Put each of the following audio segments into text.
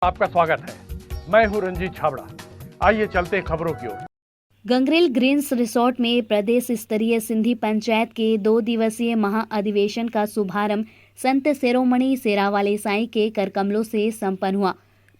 आपका स्वागत है। मैं हूं रंजीत छाबड़ा। आइए चलते हैं खबरों की ओर। गंगरेल ग्रीन्स रिसोर्ट में प्रदेश स्तरीय सिंधी पंचायत के 2 दिवसीय महाअधिवेशन का शुभारंभ संत शिरोमणि शेरावाले साईं के करकमलों से संपन्न हुआ।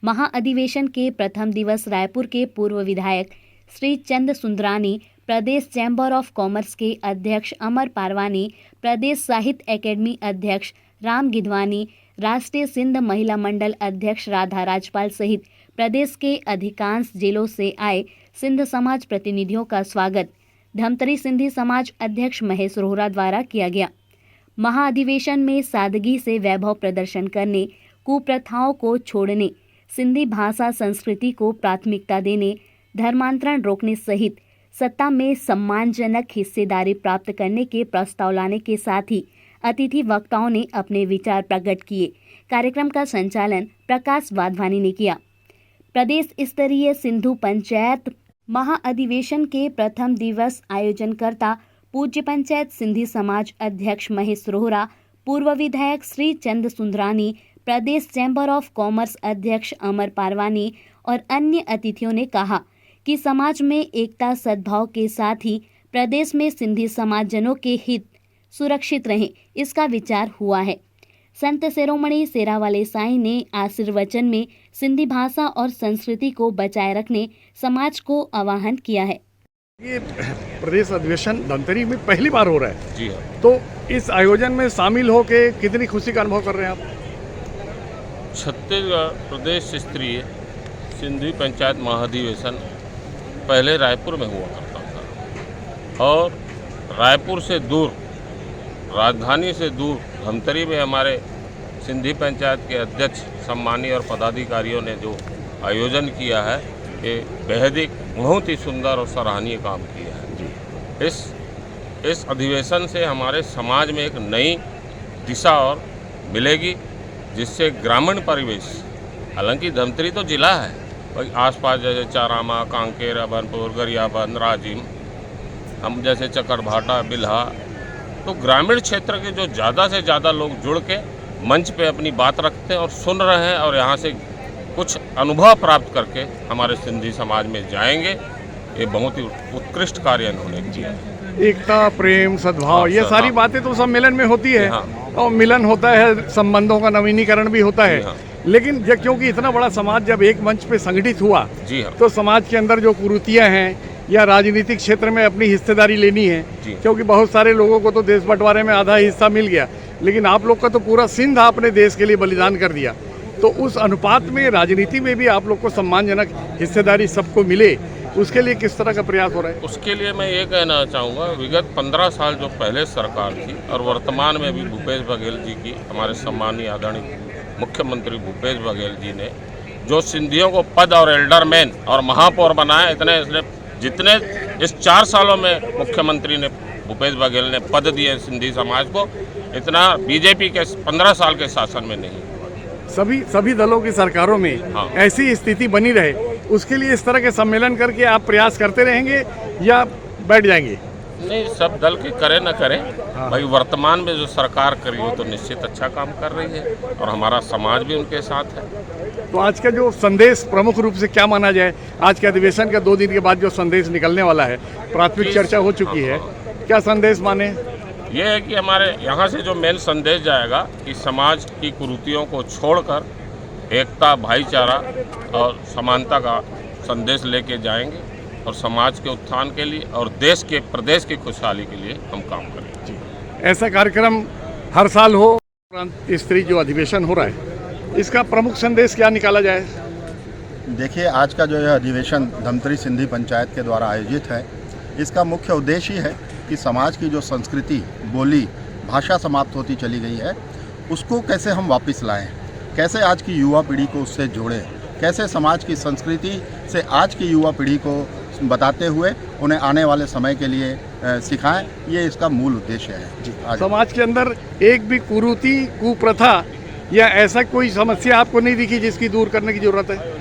महाअधिवेशन के प्रथम दिवस रायपुर के पूर्व विधायक श्री चंद सुंदरानी, प्रदेश चैम्बर ऑफ कॉमर्स के अध्यक्ष अमर पारवानी, प्रदेश साहित्य एकेडमी अध्यक्ष राम गिधवानी, राष्ट्रीय सिंध महिला मंडल अध्यक्ष राधा राजपाल सहित प्रदेश के अधिकांश जिलों से आए सिंध समाज प्रतिनिधियों का स्वागत धमतरी सिंधी समाज अध्यक्ष महेश रोहरा द्वारा किया गया। महाअधिवेशन में सादगी से वैभव प्रदर्शन करने, कुप्रथाओं को छोड़ने, सिंधी भाषा संस्कृति को प्राथमिकता देने, धर्मांतरण रोकने सहित सत्ता में सम्मानजनक हिस्सेदारी प्राप्त करने के प्रस्ताव लाने के साथ ही अतिथि वक्ताओं ने अपने विचार प्रकट किए। कार्यक्रम का संचालन प्रकाश वाधवानी ने किया। प्रदेश स्तरीय सिंधु पंचायत महाअधिवेशन के प्रथम दिवस आयोजनकर्ता पूज्य पंचायत सिंधी समाज अध्यक्ष महेश रोहरा, पूर्व विधायक श्री चंद सुंदरानी, प्रदेश चैम्बर ऑफ कॉमर्स अध्यक्ष अमर पारवानी और अन्य अतिथियों ने कहा कि समाज में एकता सद्भाव के साथ ही प्रदेश में सिंधी समाजजनों के हित सुरक्षित रहे, इसका विचार हुआ है। संत शिरोमणि शेरावाले साईं ने आशीर्वचन में सिंधी भाषा और संस्कृति को बचाए रखने समाज को आह्वान किया है। ये प्रदेश अधिवेशन धमतरी में पहली बार हो रहा है। जी हाँ। तो इस आयोजन में शामिल होकर कितनी खुशी का अनुभव कर रहे हैं आप? छत्तीसगढ़ प्रदेश स्तरीय सिंधी पंचायत महाअधिवेशन पहले रायपुर में हुआ करता था और रायपुर से दूर, राजधानी से दूर धमतरी में हमारे सिंधी पंचायत के अध्यक्ष सम्मानी और पदाधिकारियों ने जो आयोजन किया है, ये बेहद ही बहुत ही सुंदर और सराहनीय काम किया है। इस अधिवेशन से हमारे समाज में एक नई दिशा और मिलेगी, जिससे ग्रामीण परिवेश, हालांकि धमतरी तो जिला है, वही आसपास जैसे चारामा, कांकेर, अभनपुर, गरियाबंद, राजिम, हम जैसे चकरभाटा, बिल्हा, तो ग्रामीण क्षेत्र के जो ज़्यादा से ज़्यादा लोग जुड़ के मंच पे अपनी बात रखते हैं और सुन रहे हैं और यहाँ से कुछ अनुभव प्राप्त करके हमारे सिंधी समाज में जाएंगे। ये बहुत ही उत्कृष्ट कार्य इन्होंने किया। एकता, प्रेम, सद्भाव, ये सारी बातें तो सम्मेलन में होती है। हाँ। और मिलन होता है, संबंधों का नवीनीकरण भी होता है। हाँ। लेकिन क्योंकि इतना बड़ा समाज जब एक मंच पे संगठित हुआ, जी हाँ, तो समाज के अंदर जो कुरीतियां हैं या राजनीतिक क्षेत्र में अपनी हिस्सेदारी लेनी है, क्योंकि बहुत सारे लोगों को तो देश बंटवारे में आधा हिस्सा मिल गया, लेकिन आप लोग का तो पूरा सिंध आपने देश के लिए बलिदान कर दिया। तो उस अनुपात में राजनीति में भी आप लोग को सम्मानजनक हिस्सेदारी सबको मिले, उसके लिए किस तरह का प्रयास हो रहा है? उसके लिए मैं ये कहना चाहूँगा, विगत 15 साल जो पहले सरकार थी और वर्तमान में भी भूपेश बघेल जी की, हमारे सम्मानीय आदरणीय मुख्यमंत्री भूपेश बघेल जी ने जो सिंधियों को पद और एल्डरमैन और महापौर बनाया, जितने इस 4 सालों में मुख्यमंत्री ने भूपेश बघेल ने पद दिए सिंधी समाज को, इतना बीजेपी के 15 साल के शासन में नहीं। सभी दलों की सरकारों में हाँ। ऐसी स्थिति बनी रहे, उसके लिए इस तरह के सम्मेलन करके आप प्रयास करते रहेंगे या बैठ जाएंगे? नहीं, सब दल के करे न करें। हाँ। भाई वर्तमान में जो सरकार कर रही हो तो निश्चित अच्छा काम कर रही है और हमारा समाज भी उनके साथ है। तो आज का जो संदेश प्रमुख रूप से क्या माना जाए? आज के अधिवेशन का 2 दिन के बाद जो संदेश निकलने वाला है, प्राथमिक चर्चा हो चुकी है, क्या संदेश माने? ये है कि हमारे यहाँ से जो मेन संदेश जाएगा कि समाज की कुरीतियों को छोड़कर एकता, भाईचारा और समानता का संदेश लेके जाएंगे और समाज के उत्थान के लिए और देश के, प्रदेश की खुशहाली के लिए हम काम करेंगे। ऐसा कार्यक्रम हर साल हो। स्तरीय जो अधिवेशन हो रहा है, इसका प्रमुख संदेश क्या निकाला जाए? देखिए, आज का जो यह अधिवेशन धमतरी सिंधी पंचायत के द्वारा आयोजित है, इसका मुख्य उद्देश्य ही है कि समाज की जो संस्कृति, बोली, भाषा समाप्त होती चली गई है, उसको कैसे हम वापस लाएं, कैसे आज की युवा पीढ़ी को उससे जोड़ें, कैसे समाज की संस्कृति से आज की युवा पीढ़ी को बताते हुए उन्हें आने वाले समय के लिए सिखाएं, ये इसका मूल उद्देश्य है। समाज के अंदर एक भी कुरीति, कुप्रथा या ऐसा कोई समस्या आपको नहीं दिखी जिसकी दूर करने की जरूरत है?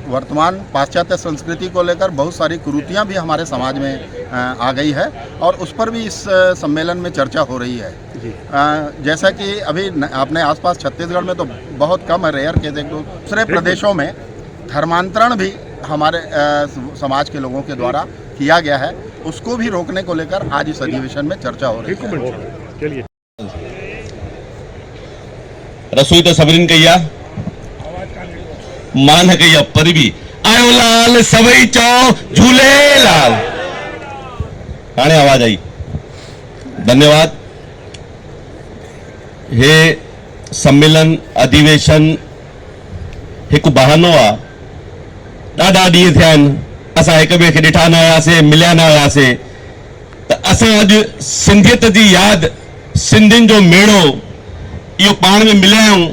वर्तमान पाश्चात्य संस्कृति को लेकर बहुत सारी कुरीतियाँ भी हमारे समाज में आ गई है और उस पर भी इस सम्मेलन में चर्चा हो रही है। जैसा कि अभी अपने आसपास छत्तीसगढ़ में तो बहुत कम है, रेयर केस, एक दूसरे प्रदेशों में धर्मांतरण भी हमारे समाज के लोगों के द्वारा किया गया है, उसको भी रोकने को लेकर आज इस अधिवेशन में चर्चा हो रही है। चलिए, रसोई तो सभिनीनि कई आहे, मां न कई आहे, पर बि आयो लाल सभई चओ झूलेलाल। हाणे आवाज आई, धन्यवाद। हे सम्मेलन अधिवेशन हिकु बहानो आहे, ॾाढा ॾींहं थिया आहिनि असां हिक ॿिए खे ॾिठा न हुयासीं, मिलिया न हुयासीं, त असां अॼु सिंधियत जी यादि, सिंधियुनि जो मेड़ो इहो पाण में मिलिया आहियूं।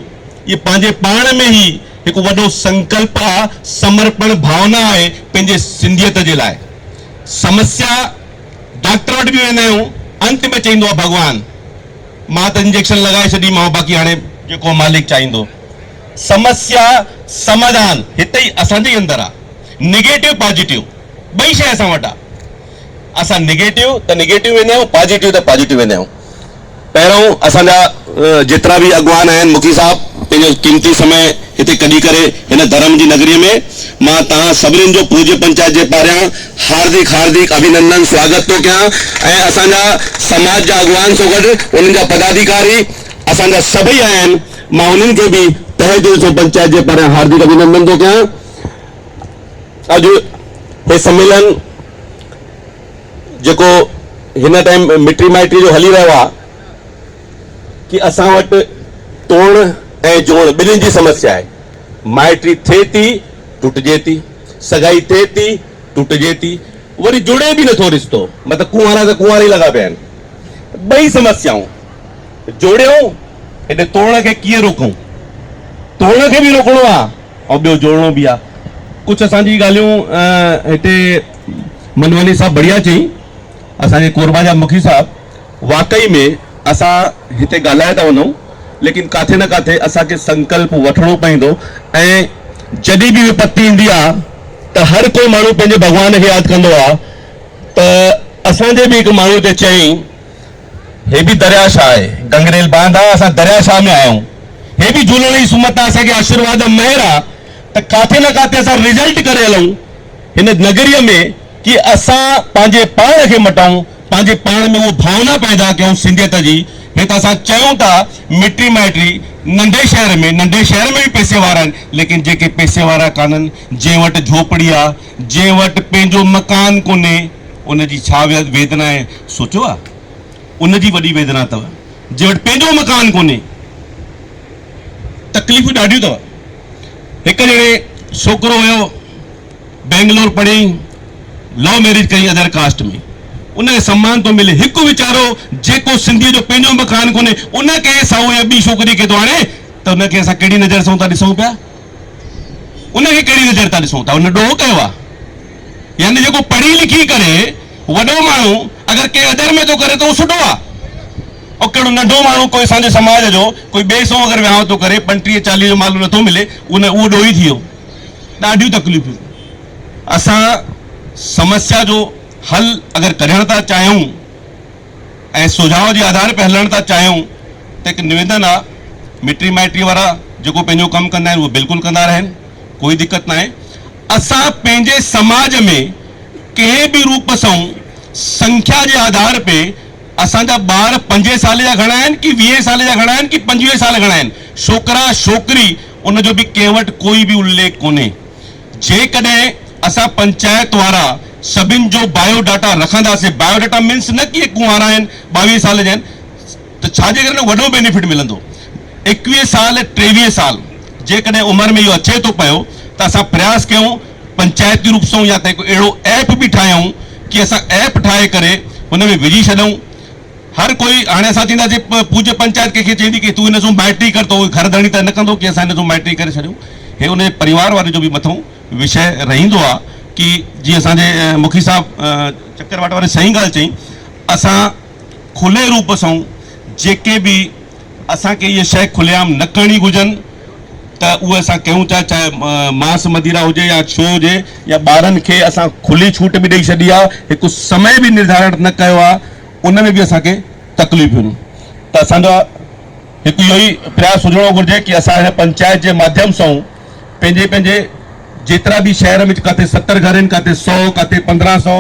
इहो पंहिंजे पाण में ई हिकु वॾो संकल्प आहे, समर्पण भावना आहे पंहिंजे सिंधियत जे लाइ। समस्या डॉक्टर वटि बि वेंदा आहियूं, अंत में चईंदो आहे भॻवान मां त इंजेक्शन लॻाए छॾीमांव, बाक़ी हाणे जेको मालिक चाहींदो। समस्या समाधान हिते ई असांजे ई अंदरि आहे। निगेटिव पॉजिटिव ॿई शइ असां वटि आहे। असां निगेटिव त निगेटिव वेंदा आहियूं, पॉजिटिव त पॉजिटिव वेंदा आहियूं। पहिरों असांजा जेतिरा बि अॻवान आहिनि, मुखी साहब पंहिंजो कीमती समय हिते कढी करे हिन धर्म जी नगरीअ में मां तव्हां सभिनीनि जो पूज्य पंचायत जे पारियां हार्दिक हार्दिक अभिनंदन स्वागत थो कयां। ऐं असांजा समाज जा अॻवान सां गॾु उन्हनि जा पदाधिकारी असांजा सभई आया आहिनि, मां उन्हनि खे बि तहे दिलि सां पंचायत जे पारियां हार्दिक अभिनंदन थो कयां। अॼु हे सम्मेलन जेको हिन टाइम मिटी माइटी जो हली रहियो आहे कि असां वटि तोड़ ऐं जोड़ ॿिन्हिनि जी समस्या आहे। माइटी थिए थी, टुटिजे थी, सगाई थिए थी, टुटिजे थी, वरी जुड़े बि नथो रिश्तो, मतिलबु कुंवारा त कुंवारा ई लॻा पिया आहिनि। ॿई समस्याऊं जोड़ियूं, हेॾे तोड़ खे कीअं रोकूं? तोड़ खे बि रोकणो आहे ऐं ॿियो जोड़णो बि आहे। कुझु असांजी ॻाल्हियूं हिते मनवानी साहब बढ़िया चई, असांजे कोरबा जा मुखी साहब, वाकई में असां हिते ॻाल्हाए था वञूं, लेकिन काथे न काथे असांखे संकल्प वठणो पवंदो। ऐं जॾहिं बि विपत्ति ईंदी आहे त हर कोई माण्हू पंहिंजे भॻवान खे यादि कंदो आहे। त असांजे बि हिकु माण्हू ते चयईं, हे बि दरियाशाह आहे, गंगरेल बांध आहे, असां दरियाशाह में आहियूं, हे बि झूलण जी सुमत आहे, असांखे आशीर्वाद महिर आहे। त काथे न काथे असां रिज़ल्ट करे हलूं हिन नगरीअ में कि असां पंहिंजे पाण खे मटाऊं, पंहिंजे पाण में उहो भावना पैदा कयूं सिंधियत जी। हे त असां चयूं था मिटी माइटी नंढे शहर में भी पैसे वारा आहिनि, लेकिन जेके पैसे वारा कान्हनि, जंहिं वटि झोपड़ी आहे, जंहिं वटि पंहिंजो मकान कोन्हे, उनजी छा वेदना आहे सोचियो आहे? उनजी वॾी वेदना अथव। जंहिं वटि पंहिंजो मकान कोन्हे, तकलीफ़ूं ॾाढियूं अथव। हिकु ॼणे छोकिरो हुयो, बेंगलोर पढ़ी, लव मैरिज कई अदर कास्ट में, उनखे सम्मान तो मिले। हिकु वीचारो जेको सिंधीअ जो पंहिंजो मकान कोन्हे, उनखे साओ या ॿी छोकिरी खे थो हाणे, त उनखे असां कहिड़ी नज़र सां था ॾिसूं पिया? उनखे कहिड़ी नज़र था ॾिसूं था? उन ॾोह कयो आहे। यानी जेको पढ़ी लिखी करे वॾो माण्हू अगरि कंहिं अदर में थो करे त उहो सुठो आहे, और कहिड़ो नंढो माण्हू कोई असांजे समाज जो कोई ॿिए सां अगरि विहांउ थो करे, 35-40 जो माल नथो मिले, उहो ॾोही थी वियो। ॾाढियूं तकलीफ़ूं। असां समस्या जो हल अगर करण था चाहियूं ऐं सुझाव जे आधार पे हलण था चाहियूं, त हिकु निवेदन आहे, मिटी माइटी वारा जेको पंहिंजो कमु कंदा आहिनि उहो बिल्कुलु कंदा रहनि, कोई दिक़त न आहे। असां पंहिंजे समाज में कंहिं बि रूप सां संख्या जे आधार पे असांजा ॿार 5 साल जा घणा आहिनि कि 20 साल जा घणा आहिनि कि 25 साल घणा आहिनि, छोकिरा छोकिरी, उनजो बि कंहिं वटि कोई बि उल्लेख कोन्हे। जेकॾहिं असां पंचायत वारा सभिनि जो बायोडाटा रखंदासीं, बायोडाटा मीन्स न कि कुंवारा आहिनि 22 साल जा आहिनि, त छाजे करे न वॾो बेनिफिट मिलंदो। 21 साल 23 साल जेकॾहिं उमिरि में इहो अचे थो पियो, त असां प्रयास कयूं पंचायती रूप सां, या त हिकु अहिड़ो ऐप बि ठाहियूं कि असां ऐप ठाहे करे हुन में विझी छॾूं। हर कोई हाणे असां थींदासीं पूज्य पंचायत कंहिंखे चईंदी कि तूं हिन सां माइटी कर, तो घर धणी त न कंदो कि असां हिन सां माइटी करे छॾियूं। हे उनजे परिवार वारे जो बि मथां विषय रहंदो आहे कि जीअं असांजे मुखी साहब चक्करवाट वारे सही ॻाल्हि चई, असां खुले रूप सां जेके बि असांखे इहे शइ खुलेआम न करणी घुरिजनि, त उहे असां कयूं था, चाहे मांस मदिरा हुजे या छो हुजे, या ॿारनि खे असां खुली छूट बि ॾेई छॾी आहे, हिकु समय बि निर्धारण न कयो आहे, उन में बि असांखे तकलीफ़ूं। त असांजो हिकु इहो ई प्रयास हुजणो घुरिजे कि असां हिन पंचायत जे माध्यम सां पंहिंजे पंहिंजे जेतिरा बि शहर में किथे 70 घर आहिनि, किथे 100, किथे 1500,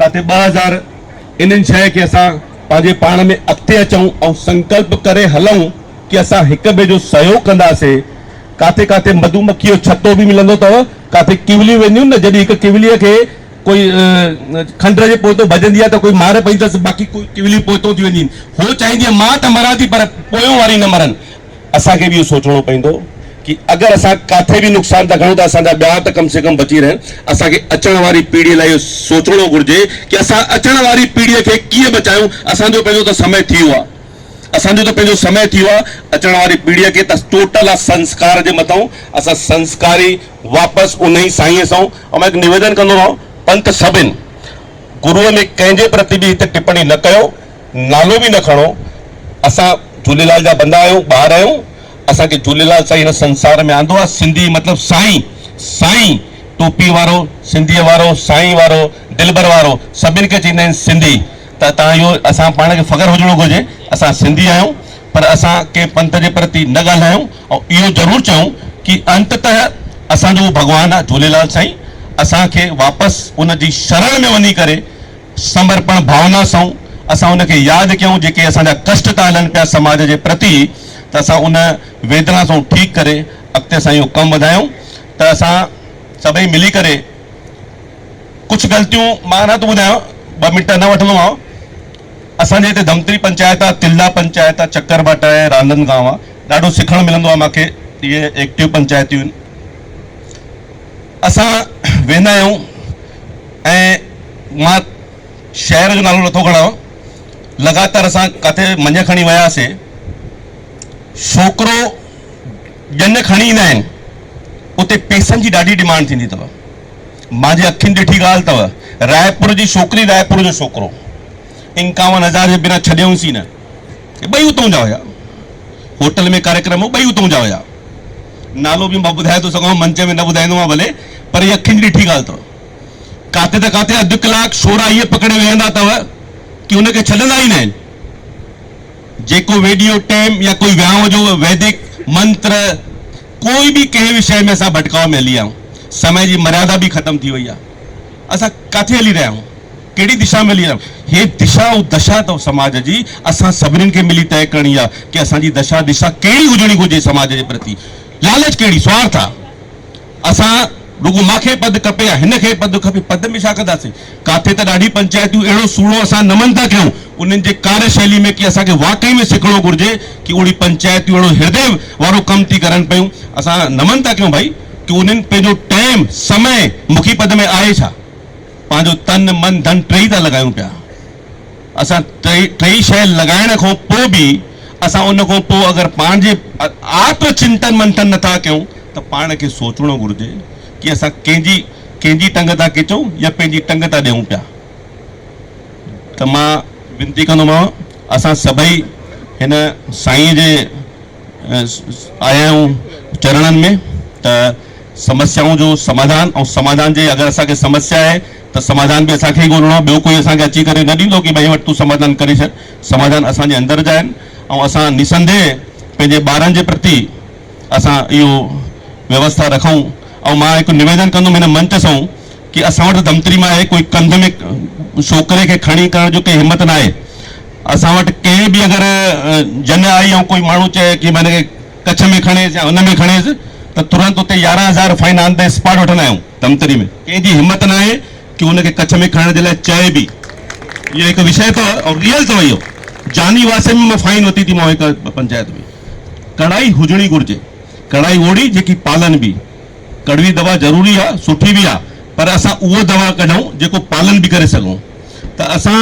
किथे 2000, इन्हनि शइ खे असां पंहिंजे पाण में अॻिते अचूं ऐं संकल्प करे हलूं कि असां हिक ॿिए जो सहयोग कंदासीं। काथे काथे मधुमक्खी जो छत्तो बि मिलंदो अथव, काथे किवलियूं वेंदियूं न, जॾहिं हिकु किवलीअ खे कोई खंड जे पोइतो भॼंदी आहे त कोई मारे पई अथसि, बाक़ी कोई किवलियूं पोइतो थी वेंदियूं आहिनि। हो चाहींदी आहे मां त मरां थी पर पोयों वारी न मरनि। असांखे बि इहो सोचणो पवंदो कि अगरि असां काथे बि नुक़सान था खणूं त असांजा ॿिया त कम से कम बची रहनि। असांखे अचण वारी पीढ़ीअ लाइ इहो सोचणो घुरिजे कि असां अचण वारी पीढ़ीअ खे कीअं बचायूं। असांजो पंहिंजो त समय थी वियो आहे, असांजो त पंहिंजो समय थी वियो आहे। अचण वारी पीढ़ीअ खे त टोटल आहे संस्कार जे मथां, असां संस्कारी वापसि उन ई साईंअ सां। ऐं मां हिकु निवेदन कंदो आहियां पंथ सभिनि, गुरूअ में कंहिंजे प्रति बि हिते टिप्पणी न कयो, नालो बि न खणो। असां झूलेलाल जा बंदा आहियूं, ॿार आहियूं। असांखे झूलेलाल साईं हिन संसार में आंदो आहे। सिंधी मतिलबु साईं, साईं टोपी वारो, सिंधीअ वारो, साईं वारो, दिलबर वारो, सभिनि खे चवंदा आहिनि सिंधी। त तव्हां इहो असां पाण खे फ़ख्रु हुजणो घुरिजे, असां सिंधी आहियूं, पर असां कंहिं पंथ जे प्रति न ॻाल्हायूं। ऐं इहो ज़रूरु चऊं कि अंततः असांजो भॻवानु आहे झूलेलाल साईं, असांखे वापसि उन जी शरण में वञी करे समर्पण भावना सां असां उनखे यादि कयूं। जेके असांजा कष्ट था हलनि पिया समाज जे प्रति, त असां उन वेदना सां ठीकु करे अॻिते असां इहो कमु वधायूं। त असां सभई मिली करे कुझु ग़लतियूं मां न थो ॿुधायां, 2 मिंट न वठंदोमांव। असांजे हिते धमतरी पंचायत आहे, तिल्ला पंचायत आहे, चक्करभाटा आहे, रांधन गांव आहे। ॾाढो सिखणु मिलंदो आहे मूंखे, इहे एक्टिव पंचायतियूं आहिनि। असां वेंदा आहियूं ऐं मां शहर जो नालो नथो खणां, लगातार असां किथे मंझि खणी वियासीं, छोकिरो ॼन खणी ईंदा आहिनि, उते पैसनि जी ॾाढी डिमांड थींदी अथव। मुंहिंजे अखियुनि ॾिठी ॻाल्हि अथव, रायपुर जी छोकिरी, रायपुर जो छोकिरो, 51,000 जे बिना छॾियऊंसीं न। ॿई उतां जा हुया, होटल में कार्यक्रम हो, ॿई उतां जा हुया। नालो बि मां ॿुधाए थो सघां, मंच में न ॿुधाईंदोमांव भले, पर इहा अखियुनि जी ॾिठी ॻाल्हि अथव। काथे त काथे अधु कलाक छोरा इहे पकड़े वेहंदा अथव कि हुनखे छॾंदा ई न आहिनि। जेको वेडियो टाइम या कोई वियांव जो वैदिक मंत्र, कोई भी कंहिं विषय में असां भटकाव में हली आहियूं। समय जी मर्यादा भी ख़त्म थी वई आहे। असां किथे हली रहिया आहियूं, कहिड़ी दिशा में हली रहिया आहियूं? हे दिशा ऐं दशा अथव समाज जी, असां सभिनीनि खे मिली तय करणी आहे कि असांजी दशा दिशा कहिड़ी हुजणी घुरिजे समाज जे प्रति। लालच कहिड़ी, स्वार्थ आहे। असां रुगो मूंखे पद खपे या हिन खे पद खपे, पद में छा कंदासीं? काथे त ॾाढी पंचायतूं अहिड़ो सूड़ो असां नमन था कयूं उन्हनि जे कार्यशैली में कि असांखे वाकई में सिखणो घुरिजे कि उड़ी पंचायतूं अहिड़ो हृदय वारो कमु थी करनि पियूं। असां नमन था कयूं भाई कि उन्हनि पंहिंजो टाइम, समय मुखी पद में आहे छा, पंहिंजो तन मन धन टई था लॻायूं पिया। असां टई शइ लॻाइण खां पोइ बि असां उन खां पोइ अगरि पंहिंजे आत्मचिंतन मंथन नथा कयूं त पाण खे सोचणो घुरिजे कि असां कंहिंजी टंग था खिचूं या पंहिंजी टंग था ॾियूं पिया। त मां विनती कंदोमांव, असां सभई हिन साईं जे आया आहियूं चरणनि में, त समस्याऊं जो समाधान, ऐं समाधान जे अगरि असांखे समस्या आहे त समाधान बि असांखे ई ॻोल्हणो आहे। ॿियो कोई असांखे अची करे न ॾींदो कि भई वटि तूं समाधान करे छॾ। समाधान असांजे अंदरि जा आहिनि ऐं असां निसंदेह पंहिंजे ॿारनि जे प्रति असां इहो व्यवस्था रखूं। ऐं मां हिकु निवेदन कंदुमि हिन मंच सां कि असां वटि धमतरी में आहे, कोई कंध में छोकिरे खे खणी करण जो कंहिं हिमत न आहे। असां वटि कंहिं बि अगरि जन आई ऐं कोई माण्हू चए कि मैंने कच्छ में खणेसि या हुन में खणेसि त तुरंत उते 11,000 फाइन ऑन द स्पॉट वठंदा आहियूं धमतरी में। कंहिंजी हिमत न आहे कि हुनखे कच्छ में खणण जे लाइ चए बि। इहो हिकु विषय अथव ऐं रियल अथव। इहो जानी वासे में मां फाइन वरिती थी मां हिकु पंचायत में। कड़ाई हुजणी घुरिजे, कड़ाई ओड़ी जेकी पालन बि। कड़वी दवा ज़रूरी आहे, सुठी बि आहे, पर असां उहो दवा कढूं जेको पालन बि करे सघूं। त असां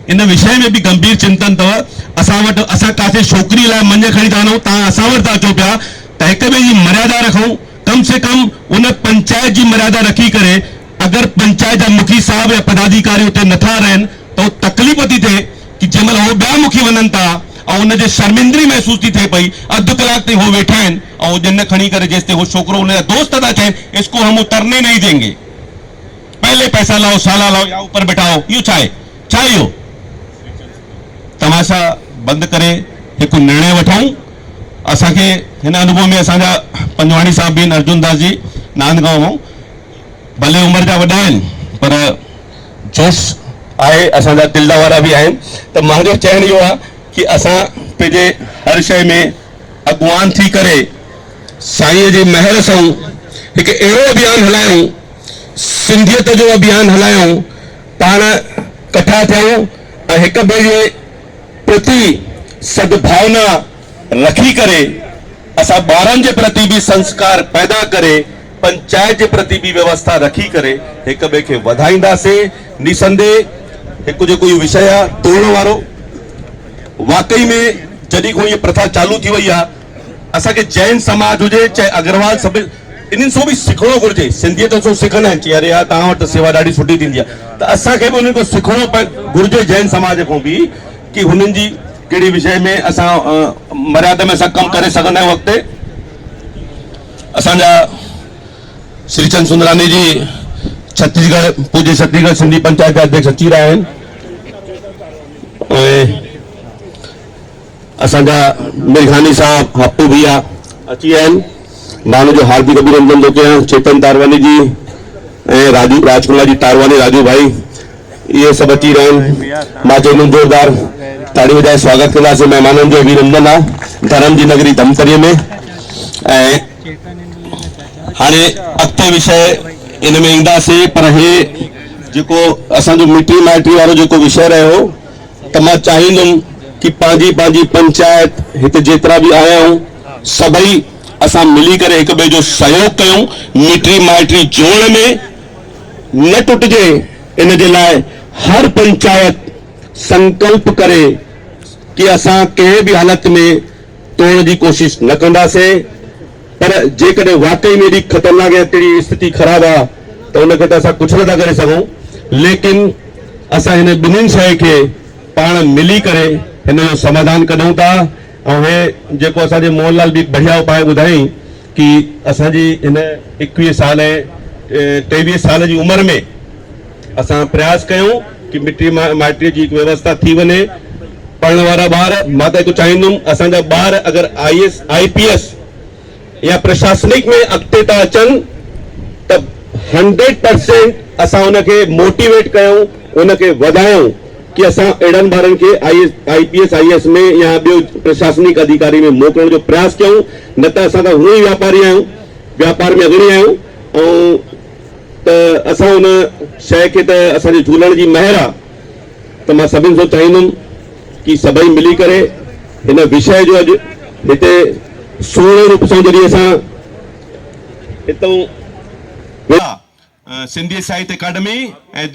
इन विषय में भी गंभीर चिंतन अथव। असां वटि असां काथे छोकिरी लाइ मंझि खणी था वञूं, तव्हां असां वटि था अचो पिया त हिक ॿिए जी मर्यादा रखूं। कम से कम उन पंचायत जी मर्यादा रखी करे अगरि पंचायत जा मुखी साहब या पदाधिकारी उते नथा रहनि त तकलीफ़ थी थिए कि जंहिंमहिल हो ॿिया मुखी वञनि था ऐं उनजे शर्मिंदगी महसूस थी थिए पई। अधु कलाक ताईं हो वेठा आहिनि ऐं ॼन खणी करे जेसि ताईं हो छोकिरो उनजा दोस्त था चवनि इसको हम उतरने नहीं देंगे, पहले पैसा लाओ, साला लाओ या ऊपर बिठाओ। इहो छा आहे? छा इहो तमाशा बंदि करे हिकु निर्णय वठूं। असांखे हिन अनुभव में असांजा पंजवाणी साहब बि आहिनि, अर्जुन दास जी नांदगांव मां, भले उमिरि जा वॾा आहिनि पर जोश आहे, असांजा दिलि वारा बि आहिनि। त मुंहिंजो चवणु इहो आहे कि असां पंहिंजे हर शइ में अॻुवान थी करे साईं जी महर सां हिकु अहिड़ो अभियान हलायूं, सिंधियत जो अभियान हलायूं, पाण कठा थियूं ऐं हिक ॿिए जे प्रति सद्भावना रखी करे असां ॿारनि जे प्रति भी संस्कार पैदा करे, पंचायत जे प्रति भी व्यवस्था रखी करे हिक ॿिए खे वधाईंदासीं। निसंदेह हिकु जेको इहो विषय आहे तोड़ण वारो, वाकई में जॾहिं खां इहा प्रथा चालू थी वई आहे, असांखे जैन समाज हुजे चाहे अग्रवाल, सभु इन्हनि सां बि सिखणो घुरिजे। सिंधियत सां सिखंदा आहिनि, चई अरे यार तव्हां वटि सेवा ॾाढी सुठी थींदी आहे, त असांखे बि उन्हनि खां सिखणो घुरिजे जैन समाज खां बि कि हुननि जी कहिड़ी विषय में असां मर्यादा में असां कमु करे सघंदा आहियूं। अॻिते असांजा श्रीचंद सुंदरानी जी छत्तीसगढ़ पूज्य छत्तीसगढ़ सिंधी पंचायत जा अध्यक्ष अची रहिया आहिनि, ऐं असांजा मेघानी साहब हप्पू भैया अची विया आहिनि। मां उनजो हार्दिक अभिनंदन थो कयां। चेतन तारवानी जी ऐं राजू राजकुमार जी तारवानी, राजू भाई, इहे सभु अची रहिया आहिनि। मां चवंदुमि जोरदार ताड़ी वॼाए स्वागत कंदासीं। महिमाननि जो अभिनंदन आहे धर्म जी नगरी धमतरीअ में। ऐं हाणे अॻिते विषय इन में ईंदासीं, पर हे जेको असांजो मिटी माइटी वारो जेको विषय रहियो, त मां चाहींदुमि कि पंहिंजी पंहिंजी पंचायत हिते जेतिरा बि आया आहियूं सभई असां मिली करे हिक ॿिए जो सहयोग कयूं, मिटी माइटी जोड़ण में न टुटिजे। इन जे लाइ हर पंचायत संकल्प करे कि असां कंहिं बि हालत में तोड़ण जी कोशिश न कंदासीं। पर जेकॾहिं वाकई में एॾी ख़तरनाक या कहिड़ी स्थिति ख़राब आहे त उनखे त असां कुझु नथा करे सघूं, लेकिन असां हिन ॿिन्हिनि शइ खे पाण मिली करे हिन जो समाधान कढूं था। ऐं हे जेको असांजे मोहनलाल बि बढ़िया उपाय ॿुधाई कि असांजी हिन 21 साल ऐं 23 साल जी उमिरि में असां प्रयास कयूं कि मिटी माइटीअ जी व्यवस्था थी वञे। पढ़ण वारा ॿार, मां त हिकु चाहींदुमि असांजा ॿार अगरि IAS IPS या प्रशासनिक में अॻिते था अचनि त 100% असां उनखे मोटिवेट कयूं, उनखे वधायूं कि असां अहिड़नि ॿारनि खे IPS IAS में या ॿियो प्रशासनिक अधिकारी में मोकिलण जो प्रयास कयूं। न त असां त हूअं ई व्यापारी आहियूं, व्यापार में अॻिणी आहियूं, ऐं त असां उन शइ खे त असांजे झूलण जी महर आहे। त मां सभिनि सां चाहींदुमि कि सभई मिली करे हिन विषय जो अॼु हिते सूर्ण रूप सां जॾहिं असां हितां सिंधी साहित्य अकादमी ऐं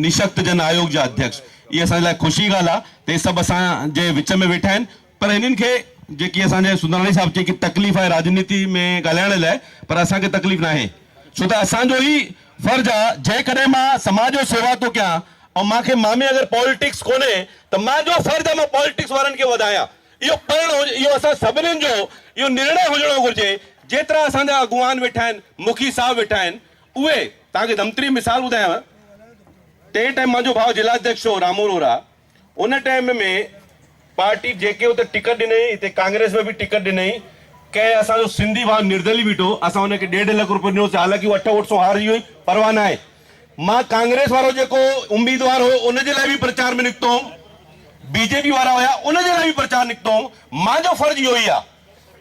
निशक्त जन आयोग जा अध्यक्ष, ये असांजे लाइ ख़ुशी ॻाल्हि आहे त हे सभु असांजे विच में वेठा आहिनि। पर हिननि खे जेकी असांजे सुंदराणी साहिब चई कि तकलीफ़ आहे राजनीति में ॻाल्हाइण लाइ, पर असांखे तकलीफ़ न आहे, छो त असांजो ई फर्ज़ु आहे। जेकॾहिं मां समाज जो सेवा थो कयां ऐं मूंखे में अगरि पॉलिटिक्स कोन्हे त मुंहिंजो फर्ज़ु आहे मां पॉलिटिक्स वारनि खे वधायां। इहो पढ़णु हुजे, इहो असां सभिनीनि जो इहो निर्णय हुजणो घुरिजे। जेतिरा असांजा अॻुवान वेठा आहिनि, मुखी साहब वेठा आहिनि, उहे तव्हांखे धमतरी मिसाल ॿुधायांव। ते टाइम मुंहिंजो भाउ जिलाध्यक्ष हो रामू रोहरा, उन टाइम में पार्टी जेके हुते टिकट ॾिनई, हिते कांग्रेस में बि टिकट ॾिनई, कंहिं असांजो सिंधी भाउ निर्दली बीठो, असां हुनखे 1.5 लख रुपयो ॾिनोसीं, हालांकि उहो 8 वोट सां हार जी हुई, परवाह न आहे। मां कांग्रेस वारो जेको उम्मीदवार हो उनजे लाइ बि प्रचार में निकितो हुउमि, BJP वारा हुया उनजे लाइ बि प्रचार निकितो हुउमि। मुंहिंजो फर्ज़ु इहो ई आहे,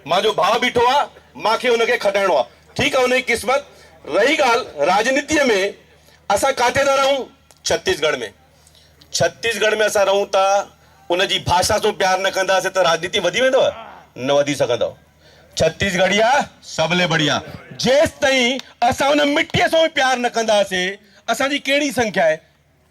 मुंहिंजो भाउ बीठो आहे, मूंखे हुनखे खटाइणो आहे। ठीकु आहे, हुनजी क़िस्मत। रही ॻाल्हि राजनीतिअ में, असां काथे था रहूं? छत्तीसगढ़ में। छत्तीसगढ़ में असां रहूं था, उनजी भाषा सां प्यार न कंदासीं त राजनीति वधी वेंदव? न वधी सघंदव। छत्तीसगढ़िया सबले बढ़िया। जेसि ताईं असां उन मिट्टीअ सां प्यार न कंदासीं, असांजी कहिड़ी संख्या आहे?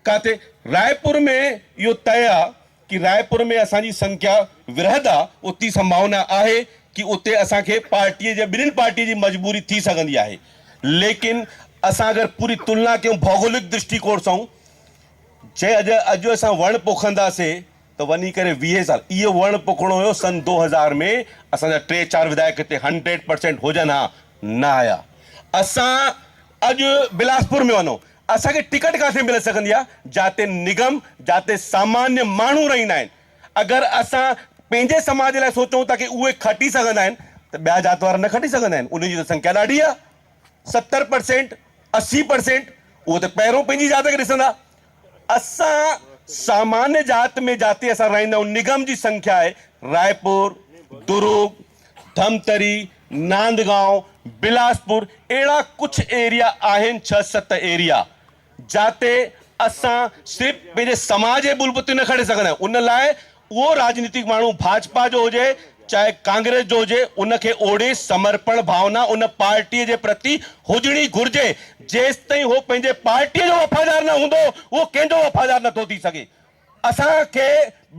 काथे रायपुर में इहो तय आहे कि रायपुर में असांजी संख्या वृहद आहे, उती संभावना आहे कि उते असांखे पार्टीअ जे ॿिन्हिनि पार्टीअ जी मजबूरी थी सघंदी आहे। लेकिन असां अगरि पूरी तुलना कयूं भौगोलिक दृष्टिकोण सां, जे अॼु असां वण पोखंदासीं त वञी करे 20 साल, इहो वण पोखणो हुयो सन 2000 में, असांजा 3-4 विधायक हिते 100% हुजनि, हा न आया। असां अॼु बिलासपुर में वञो, असांखे टिकट काथे मिले सघंदी आहे? जाते निगम, जाते सामान्य माण्हू रहंदा आहिनि। अगरि असां पंहिंजे समाज लाइ सोचूं था कि उहे खटी सघंदा आहिनि त ॿिया जात वारा न खटी सघंदा आहिनि। उनजी त संख्या ॾाढी आहे, 70%, 80%। उहो त पहिरों पंहिंजी जात खे ॾिसंदा। असां सामान्य जात में जाते असां रहंदा आहियूं, निगम जी संख्या आहे रायपुर, दुर्ग, धमतरी, नांदगांव, बिलासपुर, अहिड़ा कुझु एरिया आहिनि, 6-7 एरिया जाते असां सिर्फ़ु पंहिंजे समाज जे बुलबुते न खणे सघंदा आहियूं। उन लाइ उहो राजनीतिक माण्हू भाजपा जो हुजे चाहे कांग्रेस जो हुजे, उनखे ओड़ी समर्पण भावना उन पार्टीअ जे प्रति हुजणी घुर्जे। जेसि ताईं उहो पंहिंजे पार्टीअ जो वफ़ादार न हूंदो, उहो कंहिंजो वफ़ादार नथो थी सघे। असांखे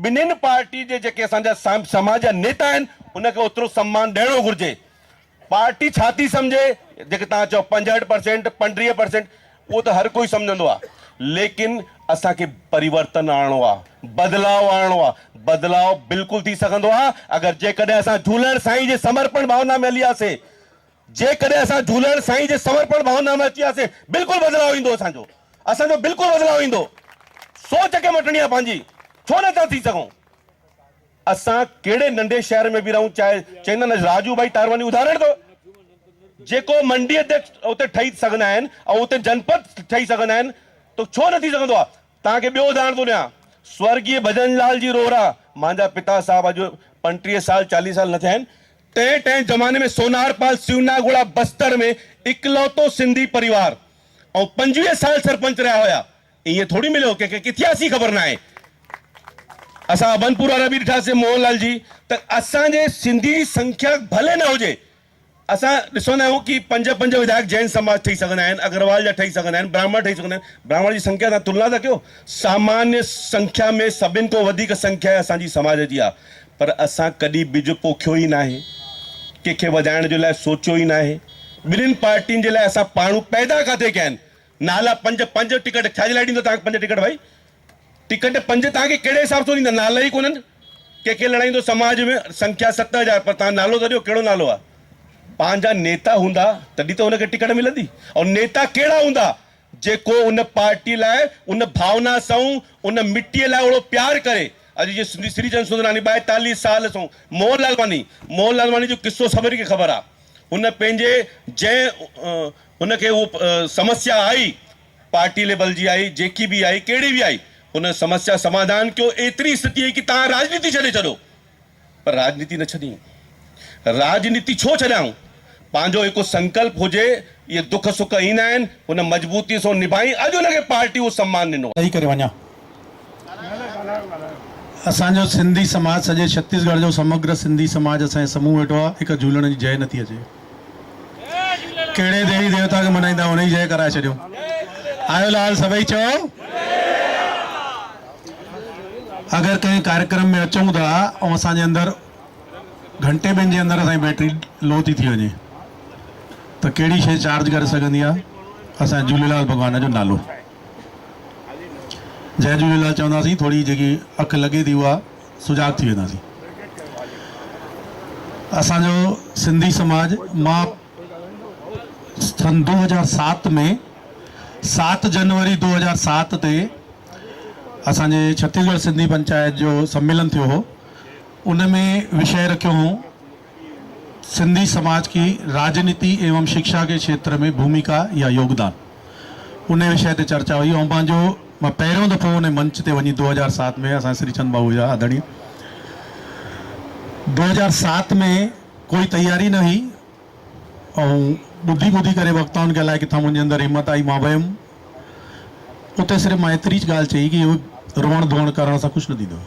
ॿिन्हिनि पार्टी जे जेके असांजा समाज जा नेता आहिनि उनखे ओतिरो सम्मान ॾियणो घुर्जे। पार्टी छा थी सम्झे, जेके तव्हां चओ 65%, 35%, उहो त हर कोई सम्झंदो आहे, लेकिन असांखे परिवर्तन आणणो आहे, बदलाव आणणो आहे। बदलाव बिल्कुलु थी सघंदो आहे अगरि जेकॾहिं असां झूलण साईं जे समर्पण भावना में हली वियासीं। जेकॾहिं असां झूलण साईं जे समर्पण भावना में अची वियासीं, बिल्कुलु बदलाव ईंदो। असांजो बिल्कुलु बदलाव ईंदो। सोच खे मटणी आहे पंहिंजी, छो नथा थी सघूं। असां कहिड़े नंढे शहर में बि रहूं, चाहे चवंदा आहिनि राजू भाई तारवानी उदाहरण थो, जेको मंडी अध्यक्ष उते ठही सघंदा आहिनि ऐं उते जनपद ठही सघंदा आहिनि, तो छो न थी सघंदो आहे। तव्हांखे ॿियो उदाहरण थो ॾियां, स्वर्गीय भजन लाल जी रोहरा, मुंहिंजा पिता साहब अॼु 35 साल 40 साल न थिया आहिनि। तंहिं ज़माने में सोनारपाल शिवनागुड़ा बस्तर में इकलौतो सिंधी परिवार ऐं 25 साल सरपंच रहिया हुया। ईअं थोरी मिलियो कंहिंखे किथे ख़बर न आहे। असां अबनपुर वारा बि ॾिठासीं मोहनलाल जी, त असांजे सिंधी जी संख्या भले न हुजे, असां ॾिसंदा आहियूं कि 5 विधायक जैन समाज ठही सघंदा आहिनि, अग्रवाल जा ठही सघंदा आहिनि, ब्राह्मण ठही सघंदा आहिनि। ब्राह्मण जी संख्या तव्हां तुलना था कयो, सामान्य संख्या में सभिनि खां वधीक संख्या असांजी समाज जी आहे। पर असां कॾहिं बिज पोखियो ई न आहे, कंहिंखे वधाइण जे लाइ सोचियो ई न आहे। ॿिन्हिनि पार्टियुनि जे लाइ असां माण्हू पैदा किथे कया आहिनि। नाला 5 टिकट छाजे लाइ ॾींदो तव्हांखे? 5 टिकट भाई, टिकट 5 तव्हांखे कहिड़े हिसाब सां ॾींदा? नाला ई कोन्हनि। कंहिंखे लड़ाईंदो समाज में, संख्या 7000, पर तव्हां नालो त ॾियो, कहिड़ो नालो आहे? पंहिंजा नेता हूंदा तॾहिं त हुनखे टिकट मिलंदी। ऐं नेता कहिड़ा हूंदा? जेको उन पार्टी लाइ, उन भावना सां, उन मिटीअ लाइ ओड़ो प्यार करे। अॼु जे श्रीचंद सुंदरानी 42 साल सां, मोहन लालवानी जो किस्सो सभिनी खे ख़बर आहे। हुन पंहिंजे जंहिं हुनखे उहो समस्या आई, पार्टी लेवल जी आई, जेकी बि आई, कहिड़ी बि आई, हुन समस्या समाधान कयो। एतिरी स्थिति आई कि तव्हां राजनीति छॾे छॾो, पर राजनीति न छॾी। राजनीति छो छॾियाऊं? पंहिंजो हिकु संकल्प हुजे, इहे दुख सुख ईंदा आहिनि, हुन मजबूती सां निभाई। अॼु हुनखे पार्टी उहो सम्मान ॾिनो। सही करे वञा। असांजो सिंधी समाज, सॼे छत्तीसगढ़ जो समग्र सिंधी समाज असांजे समूह वेठो आहे। हिकु झूलण जी जय नथी अचे। कहिड़े देवी देवता खे मनाईंदा, हुन जी जय कराए छॾियो। आयो लाल सभई चओ। अगरि कंहिं कार्यक्रम में अचूं था ऐं असांजे अंदरि घंटे ॿिनि जे अंदरि असांजी बैटरी लो थी वञे, त कहिड़ी शइ चार्ज करे सघंदी आहे? असांजे झूलेलाल भॻवान जो नालो। जय झूलेलाल चवंदासीं, थोरी जेकी अखि लॻे थी उहा सुजाॻ थी वेंदासीं। असांजो सिंधी समाज, मां सन 2007 में 7 जनवरी 2007 ते असांजे छत्तीसगढ़ सिंधी पंचायत जो सम्मेलन थियो हो। उन में विषय रखियो हो सिंधी समाज की राजनीति एवं शिक्षा के क्षेत्र में भूमिका या योगदान। उन विषय ते चर्चा हुई ऐं मां पहिरियों दफ़ो उन मंच ते वञी 2007 में, असां श्रीचंद बाबू जा आदरणीय, 2007 में कोई तैयारी न हुई ऐं ॿुधी करे वक्ताउनि खे अलाए किथां मुंहिंजे अंदरि हिमत आई, मां वियुमि। उते सिर्फ़ु मां एतिरी ॻाल्हि चई कि रोअण धोअण करण सां कुझु न थींदो।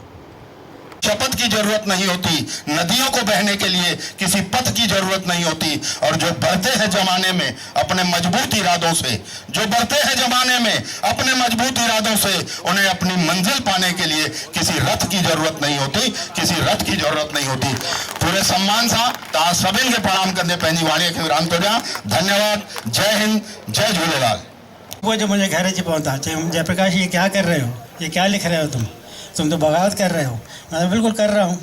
शपथ की जरूरत नहीं होती, नदियों को बहने के लिए किसी पथ की जरूरत नहीं होती। और जो बढ़ते हैं जमाने में अपने मजबूत इरादों से, जो बढ़ते हैं जमाने में अपने मजबूत इरादों से, उन्हें अपनी मंजिल पाने के लिए किसी रथ की जरूरत नहीं होती, किसी रथ की जरूरत नहीं होती। पूरे सम्मान सां तव्हां सभिनि खे प्रणाम कंदे पंहिंजी वाणीअ खे विराम थो ॾियां। धन्यवाद। जय हिंद, जय झूलेलाल। वो जो मुझे घर से पहुंचा, जयप्रकाश ये क्या कर रहे हो, ये क्या लिख रहे हो तुम तो बगावत कर रहे हो। मैं बिल्कुल कर रहा हूँ।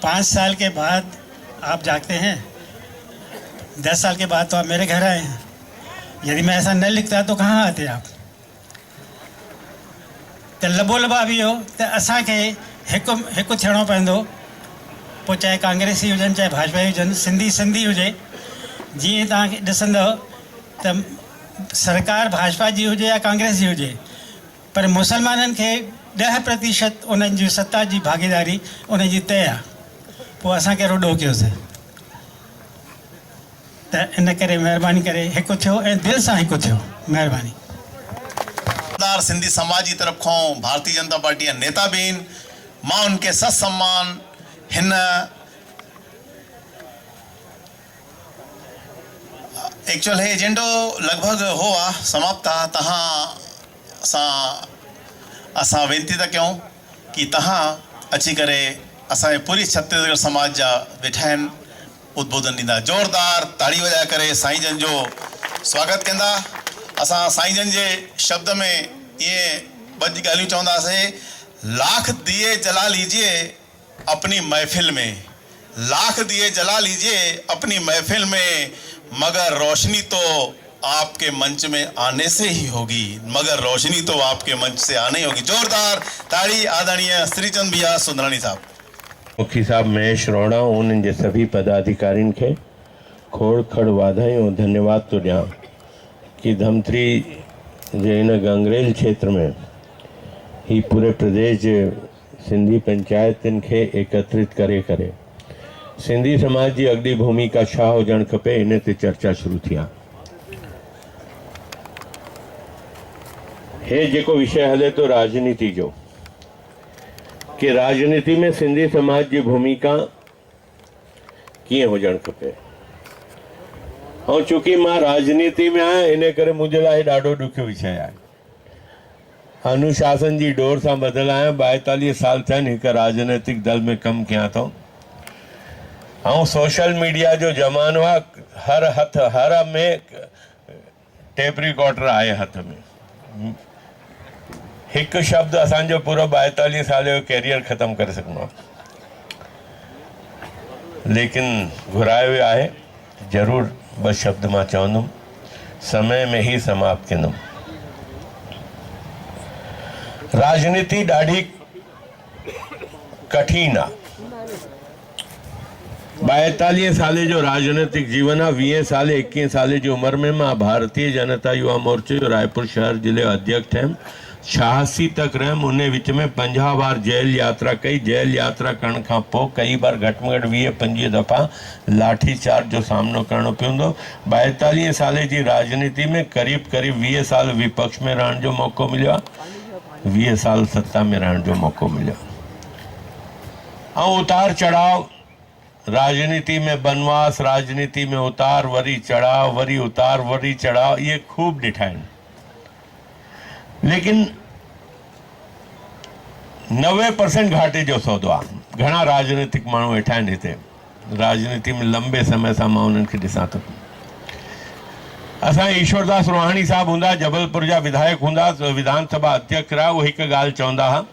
5 साल के बाद आप जागते हैं, 10 साल के बाद तो आप मेरे घर आए हैं। यदि मैं ऐसा न लिखता तो कहाँ आते आप? तो लबो लबा भी हो तो असांखे हिकु थियणो पवंदो पोइ चाहे कांग्रेसी हुजनि चाहे भाजपा हुजनि, सिंधी सिंधी हुजे। जीअं तव्हां ॾिसंदव त सरकार भाजपा जी हुजे या कांग्रेस जी हुजे, पर मुसलमाननि खे 10% उन्हनि जी सत्ता जी भागीदारी उन जी तय आहे। पोइ असां कहिड़ो ॾोह कयोसीं? त इन करे महिरबानी करे हिकु थियो ऐं दिलि सां हिकु थियो। महिरबानी। सिंधी समाज की तरफ को भारतीय जनता पार्टी या नेता भी मां उनके सत सम्मान हिन एक्चुअल है एजेंडो लगभग हो समाप्त आ। तहां असा वेनती था क्यों कि तहां अची करे असा पूरी छत्तीसगढ़ समाज जा वेठा उद्बोधन दींदा। जोरदार ताड़ी वजा करे साईं जन जो स्वागत कंदा। असा साईं जन जे शब्द में ये बज गालियों चवंदासीं, लाख दिए जला लीजिए अपनी महफिल में, लाख दिए जला लीजिए अपनी महफिल में, मगर रोशनी तो आपके मंच में आने से ही होगी, मगर रोशनी तो आपके मंच से आने ही होगी। जोरदार ताड़ी आदरणीय श्रीचंद भैया सुंदरानी साहब। मुखी साहब महेश रोड़ा उन्हनि जे सभी पदाधिकारियों के खोड़ खड़ वाधायूं धन्यवाद तो ॾियां कि धमतरी जे इन गंगरेल क्षेत्र में ही पूरे प्रदेश जे सिंधी पंचायतन के एकत्रित करे करे सिंधी समाज की अगली भूमिका छा हुजण खपे इन ते चर्चा शुरू थी। हे जेको विषय हले तो राजनीति जो कि राजनीति में सिंधी समाज की भूमिका कीअं हुजण खपे। और चूंकि मां राजनीति में आहियां इन करे मुझे लाइ ॾाढो ॾुखियो विषय आहे। अनुशासन जी डोर सां ॿधल आहियां। 42 साल थियनि हिकु राजनीतिक दल में कमु कयां थो। ऐं सोशल मीडिया जो ज़मानो आहे, हर में टेप रिकॉर्डर आहे हथ में। हिकु शब्द असांजो पूरो 42 साल जो कैरियर ख़त्म करे सघंदो आहे। लेकिन घुरायो वियो आहे। ज़रूरु ॿ शब्द मां चवंदुमि, समय में ही समाप्त कंदुमि। राजनीति ॾाढी कठिन आहे। 42 साल जो राजनीतिक जीवन आहे। 20 साल 21 साल जी उम्र में मां भारतीय जनता युवा मोर्चे जो रायपुर शहर जिले अध्यक्ष थियमि। 86 तक रहियमि। उन विच में 50 बार जेल यात्रा कई। जेल यात्रा करण खां पोइ कई बार घटि में घटि 20-25 दफ़ा लाठी चार्ज जो सामनो करणो पवंदो। 42 साल जी राजनीति में करीब 20 साल विपक्ष में रहण जो मौक़ो मिलियो आहे, 20 साल सत्ता में रहण जो मौक़ो मिलियो। ऐं उतार चढ़ाव, राजनीति में बनवास, राजनीति में उतार वरी चढ़ाव, वरी उतार वरी चढ़ाव, ये खूब ॾिठा आहिनि। लेकिन 90% घाटे जो सौदो आहे। घणा राजनीतिक माण्हू वेठा आहिनि हिते, राजनीति में लंबे समय सां मां उन्हनि खे ॾिसां थो। असां ईश्वरदास रोहाणी साहब हूंदा, जबलपुर जा विधायक हूंदा, विधानसभा अध्यक्ष रहा। वो हिकु ॻाल्हि चवंदा हुआ,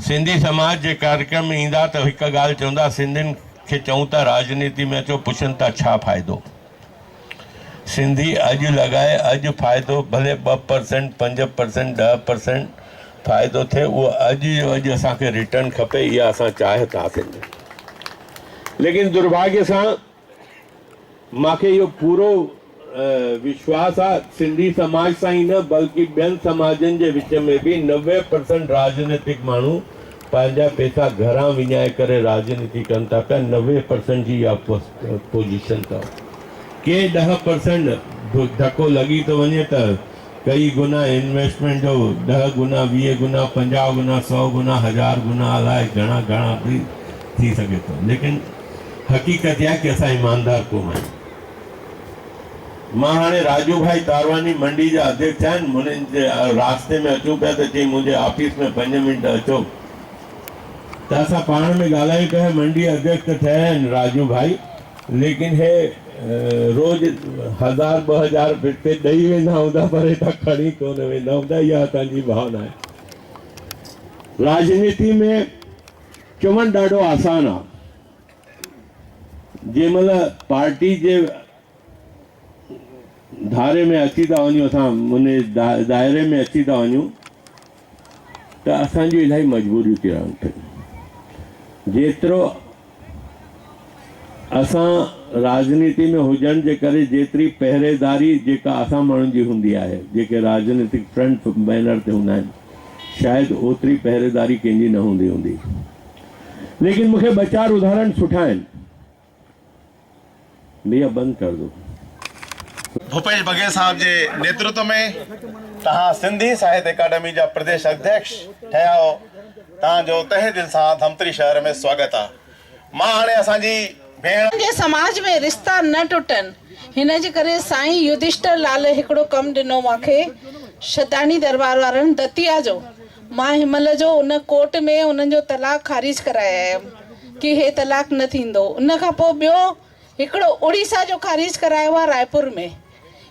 सिंधी समाज जे कार्यक्रम में ईंदा त हिकु ॻाल्हि चवंदा, सिंधियुनि खे चऊं था राजनीति में अचो, पुछनि था छा फ़ाइदो। सिंधी अॼु लॻाए अॼु फ़ाइदो भले 2%, 5%, 10% फ़ाइदो थिए, उहो अॼु जो अॼु असांखे रिटर्न खपे, इहा असां चाहे था सिंधी। लेकिन दुर्भाग्य सां मूंखे इहो पूरो विश्वास आहे सिंधी समाज सां ई न बल्कि ॿियनि समाजनि जे विच में बि 90% राजनीतिक माण्हू पंहिंजा पैसा घरां विञाए करे राजनीति कनि था पिया। 90% जी इहा पोजीशन अथव। के 10% धक्को लॻी थो वञे त कई गुना इन्वेस्टमेंट जो 10 गुना 20 गुना 50 गुना 100 गुना 1000 गुना अलाए घणा बि थी सघे थो। लेकिन हक़ीक़त इहा कि असां ईमानदार कोन आहियूं। मां हाणे राजू भाई तारवानी मंडी जा अध्यक्ष आहिनि। उन्हनि जे रास्ते में अचूं पिया त चई मुंहिंजे ऑफिस में 5 मिंट अचो त असां पाण में ॻाल्हायूं पिया। मंडी अध्यक्ष त ठहिया आहिनि राजू भाई, लेकिन हे रोज 1000-2000 रुपए ॾेई वेंदा हूंदा पर हेठां खणी कोन वेंदा हूंदा। इहा असांजी भावना आहे। राजनीति में चवणु ॾाढो आसान आहे। जंहिंमहिल पार्टी जे धारे में अची था वञूं, असां उन दायरे में अची था वञूं त असांजूं इलाही मजबूरियूं थी रहनि पियूं। जेतिरो असां राजनीति में हुजण जे करे जेतिरी पहरेदारी जेका असां माण्हुनि जी हूंदी आहे, जेके राजनीतिक फ्रंट बैनर ते हूंदा आहिनि, शायदि ओतिरी पहरेदारी कंहिंजी न हूंदी। लेकिन मूंखे ॿ चारि उदाहरण सुठा आहिनि। भैया बंदि कर दो। भूपेश बघेल साहब जे नेतृत्व में तहां सिंधी साहित्य अकादमी जा प्रदेश अध्यक्ष ठहिया हो। तहांजो तहे दिल सां धमतरी शहर में स्वागत आहे। मां हाणे असांजी भेण जे समाज में रिश्ता न टुटनि, हिन जे करे साईं युधिष्ठिर लाल हिकिड़ो कमु ॾिनो मूंखे शतानी दरबार वारनि दतिया जो। मां हिमल जो उन कोर्ट में उन्हनि जो तलाक ख़ारिज कराए आयमि कि हे तलाक न थींदो। उन खां पोइ ॿियो हिकिड़ो उड़ीसा जो ख़ारिज करायो आहे रायपुर में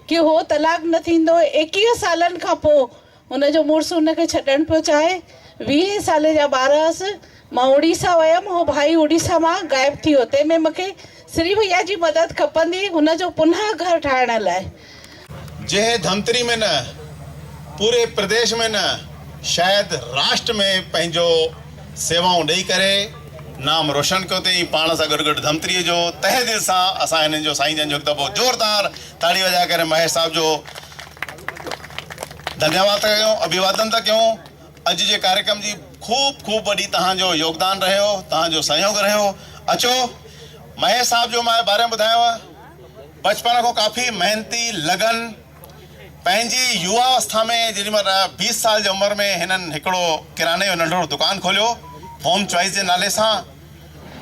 कि हो तलाक न थींदो। 21 सालनि खां पोइ उनजो मुड़ुसु उनखे छॾणु पियो चाहे। 20 साल जा ॿार हुअसि। मां उड़ीसा वियमि, हो भाई उड़ीसा मां गायब थी वियो। तंहिंमें मूंखे श्री भैया जी मदद खपंदी हुनजो पुनः घर ठाहिण लाइ। जंहिं धमतरी में न, पूरे प्रदेश में न, शायदि राष्ट्र में पंहिंजो सेवाऊं ॾेई करे नाम रोशन कयो अथई। पाण सां गॾु गॾु धमतरीअ जो तहे दिल सां असां हिननि जो साईं जन जो हिकु दफ़ो ज़ोरदार ताड़ी वॼाए करे महेश साहब जो धन्यवाद था कयूं, अभिवादन था कयूं। अॼु जे कार्यक्रम जी खूब वॾी तव्हांजो योगदान रहियो, तव्हांजो सहयोग रहियो। अचो, महेश साहब जो मां बारे में ॿुधायांव, बचपन खां काफ़ी मेहनती लगन। पंहिंजी युवा अवस्था में जेॾीमहिल 20 साल जी उमिरि में हिननि हिकिड़ो किराने जो नंढिड़ो दुकानु खोलियो होम चॉइस जे नाले सां।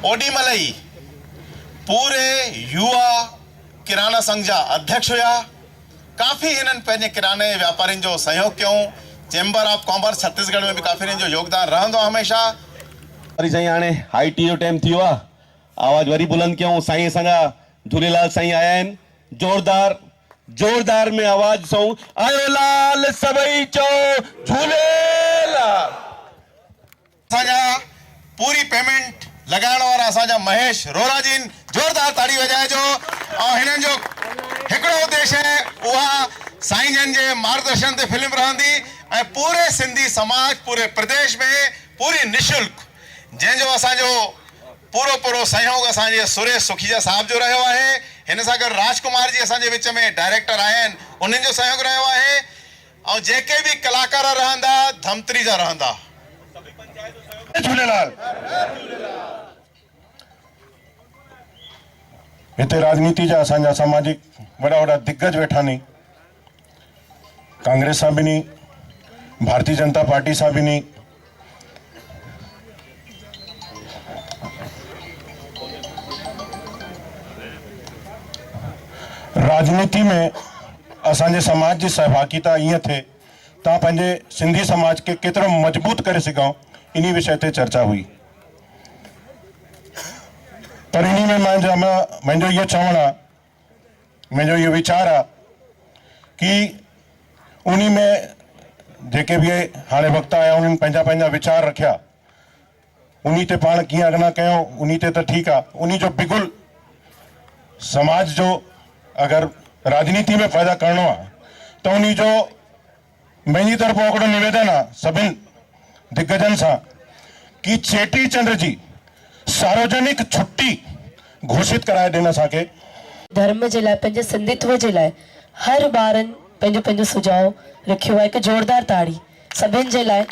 ओॾी महिल ई पूरे युवा किराना संघ जा अध्यक्ष हुया। काफ़ी हिननि पंहिंजे किराने व्यापारियुनि जो सहयोग कयूं। चैम्बर ऑफ कॉमर्स छत्तीसगढ़ में भी काफ़ी हिननि जो योगदान रहंदो हमेशा। वरी साईं हाणे हाई टी जो टाइम थी वियो आहे, आवाज़ वरी बुलंद कयूं। साईं असांजा झूलेलाल साईं आया आहिनि। जोरदार में आवाज़ सां आयो लाल सभई चओ झूलेलाल। असांजा पूरी पेमेंट लगाइण वारा असांजा महेश रोहरा जी, जोरदार ताड़ी वॼाइजो। ऐं हिननि जो हिकिड़ो उद्देश्य है, उहा साईं जन जे मार्गदर्शन ते फिल्म रहंदी ऐं पूरे सिंधी समाज, पूरे प्रदेश में पूरी निशुल्क, जंहिंजो असांजो पूरो सहयोग असांजे सुरेश सुखीजा साहब जो रहियो आहे। हिन सां गॾु राजकुमार जी असांजे विच में डायरेक्टर आया आहिनि, उन्हनि जो सहयोग रहियो आहे। ऐं जेके बि कलाकार रहंदा धमतरी जा रहंदा। झूलेलाल। हिते राजनीति जा असांजा सामाजिक वॾा दिग्गज वेठा नी, कांग्रेस सां बि नी, भारतीय जनता पार्टी सां बि नी, राजनीति में असांजे समाज जी सहभागिता ईअं थिए तव्हां पंहिंजे सिंधी समाज के केतिरो मजबूत करे सघूं, इन्ही विषय ते चर्चा हुई। पर इन्ही में मुंहिंजो इहो चवणु आहे, मुंहिंजो इहो वीचार आहे कि उन्ही में जेके बि हाणे वक़्तु आया उन्हनि पंहिंजा वीचार रखिया, उन्ही ते पाण कीअं अॻियां कयूं, उन्ही ते त ठीकु आहे। उन्ही जो बिगुल समाज जो अगर राजनीति में पैदा करणो आहे तो उन्ही जो मुंहिंजी तरफ़ों हिकिड़ो निवेदन आहे सभिनि दिग्गजन सां कि चेटी चंड जी सार्वजनिक छुट्टी घोषित कराए ॾियनि असांखे। धर्म जे लाइ, पंहिंजे सिंधित्व जे लाइ हर ॿारनि पंहिंजो सुझाव रखियो आहे। हिकु ज़ोरदार ताड़ी सभिनि जे लाइ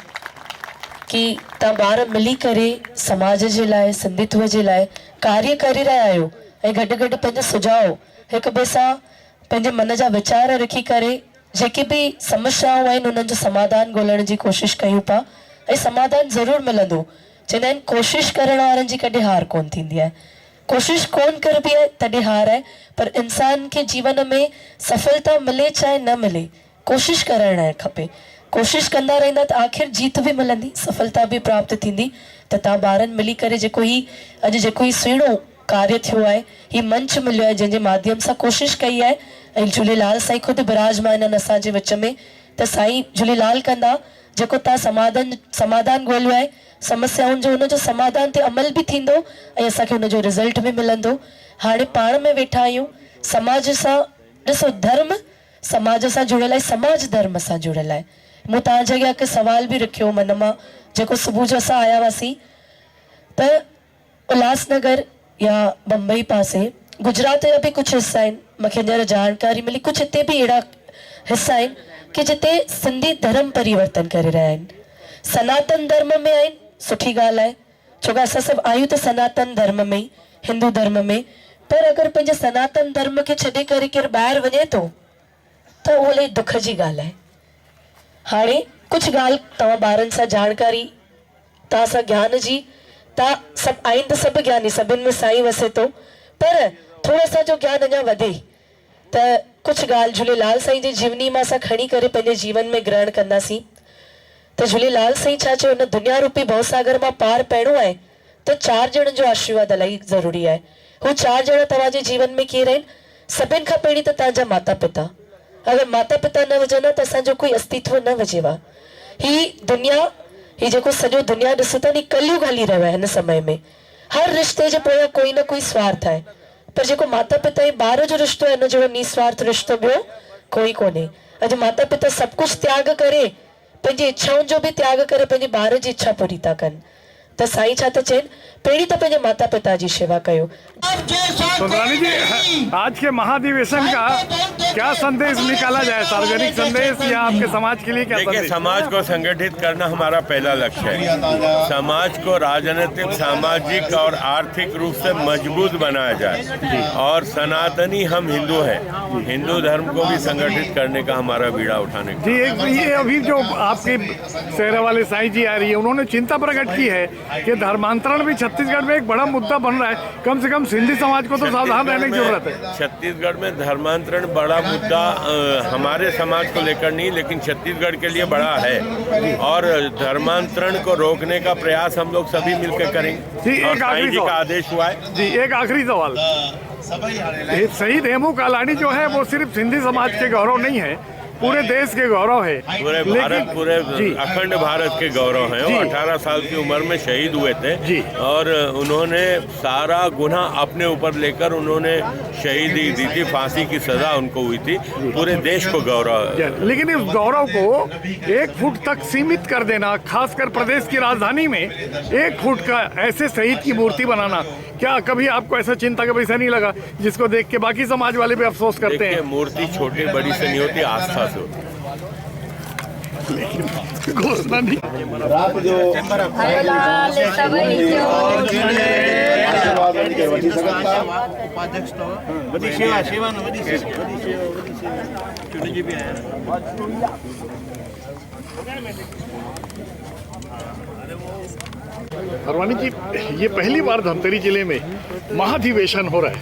कि तव्हां ॿार मिली करे समाज जे लाइ, सिंधित्व जे लाइ कार्य करे रहिया आहियो ऐं गॾु गॾु पंहिंजो सुझाव हिक ॿिए सां पंहिंजे मन जा वीचार रखी करे जेके बि समस्याऊं आहिनि उन्हनि जो समाधान ॻोल्हण जी कोशिशि कयूं पिया ऐं समाधान ज़रूरु मिलंदो। चवंदा आहिनि कोशिशि करण वारनि जी कॾहिं हार कोन थींदी आहे, कोशिशि कोन करबी आहे तॾहिं हार आहे। पर इंसान खे जीवन में सफलता मिले चाहे न मिले, कोशिशि करणु खपे। कोशिशि कंदा रहंदा त आख़िर जीत बि मिलंदी, सफलता बि प्राप्त थींदी। त तव्हां ॿारनि मिली करे जेको ही सुहिणो कार्य थियो आहे, ही मंच मिलियो आहे जंहिंजे माध्यम सां कोशिशि कई आहे ऐं झूलेलाल साईं ख़ुदि विराजमान आहिनि असांजे विच में। त साईं झूलेलाल कंदा जेको तव्हां समाधान ॻोल्हियो आहे समस्याउनि जो, उनजो समाधान ते अमल बि थींदो ऐं असांखे उनजो रिज़ल्ट बि मिलंदो। हाणे पाण में वेठा आहियूं, समाज सां ॾिसो, धर्म समाज सां जुड़ियल आहे, समाज धर्म सां जुड़ियल आहे। मूं तव्हांजे अॻियां हिकु सवाल बि रखियो मन मां, जेको सुबुह जो असां आया हुआसीं त उल्हासनगर या बम्बई पासे गुजरात जा भी कुछ हिस्सा आहिनि, मूंखे हींअर जानकारी मिली कुछ हिते भी अहिड़ा हिस्सा आहिनि कि जिते सिंधी धर्म परिवर्तन करे रहिया आहिनि, सनातन धर्म में आहिनि, सुठी ॻाल्हि आहे, छो कि असां सभु आहियूं त सनातन धर्म में ई, हिंदू धर्म में, पर अगरि पंहिंजे सनातन धर्म खे छॾे करे केरु ॿाहिरि वञे थो त उहो इलाही दुख जी ॻाल्हि आहे। हाणे कुछ ॻाल्हि तव्हां ॿारनि सां जानकारी, तव्हां सां ज्ञान जी, तव्हां सभु आहिनि त सभु ज्ञानी, सभिनि में साईं वसे थो, पर थोरो सा जो ज्ञान अञा वधे त कुछ ॻाल्हि झूलेलाल साईं जी जीवनी मां असां खणी करे पंहिंजे जीवन में ग्रहण कंदासीं। त झूलेलाल साईं छा चयो, हिन दुनिया रूपी भवसागर मां पार पइणो आहे त 4 ॼणनि जो आशीर्वाद इलाही ज़रूरी आहे। हू 4 ॼणा तव्हांजे जीवन में केरु आहिनि? सभिनि खां पहिरीं त तव्हांजा माता पिता। अगरि माता पिता न हुजनि त असांजो कोई अस्तित्व न हुजेव। ही दुनिया, ही जेको सॼो दुनिया ॾिसो था नी, कलयुग हली रहियो आहे हिन समय में। हर रिश्ते जे पोयां कोई न कोई स्वार्थ आहे, पर जेको माता पिता ऐं ॿार जो रिश्तो आहे, हिन जहिड़ो निस्वार्थ रिश्तो ॿियो कोई कोन्हे। अॼु माता पिता सभु कुझु त्याग करे, पंहिंजी इच्छाउनि जो भी त्याग करे पंहिंजे ॿार जी इच्छा पूरी था कनि। त साईं छा था चवनि, पहिरीं त पंहिंजे माता पिता जी शेवा कयो। तो रानी जी, आज के महाधिवेशन का क्या संदेश निकाला जाए, सार्वजनिक संदेश या आपके समाज के लिए क्या देखिए, संदेश? समाज को संगठित करना हमारा पहला लक्ष्य है। समाज को राजनीतिक, सामाजिक और आर्थिक रूप से मजबूत बनाया जाए, और सनातनी हम हिंदू हैं, हिंदू धर्म को भी संगठित करने का हमारा बीड़ा उठाने का। जी, एक ये अभी जो आपके सेहरा वाले साईं जी आ रही है, उन्होंने चिंता प्रकट की है कि धर्मांतरण भी छत्तीसगढ़ में एक बड़ा मुद्दा बन रहा है। कम से कम सिंधी समाज को तो सावधान रहने की जरूरत है। छत्तीसगढ़ में धर्मांतरण बड़ा मुद्दा हमारे समाज को लेकर नहीं, लेकिन छत्तीसगढ़ के लिए बड़ा है, और धर्मांतरण को रोकने का प्रयास हम लोग सभी मिलकर करेंगे। जी, एक आखिरी जी का आदेश हुआ है। जी, एक आखिरी सवाल, शहीद हेमू कालाणी जो है वो सिर्फ सिंधी समाज के गौरव नहीं है, पूरे देश के गौरव है, पूरे भारत, पूरे अखंड भारत के गौरव हैं। वो 18 साल की उम्र में शहीद हुए थे, और उन्होंने सारा गुनाह अपने ऊपर लेकर उन्होंने शहीदी दी थी, फांसी की सजा उनको हुई थी। पूरे देश को गौरव, लेकिन इस गौरव को 1 फुट तक सीमित कर देना, खासकर प्रदेश की राजधानी में 1 फुट का ऐसे शहीद की मूर्ति बनाना, क्या कभी आपको ऐसा चिंता का विषय नहीं लगा, जिसको देख के बाकी समाज वाले भी अफसोस करते हैं? मूर्ति छोटी बड़ी से नहीं होती, आस्था से होती। घोषणा नहीं। हरवानी जी, ये पहली बार धमतरी जिले में महाधिवेशन हो रहा है,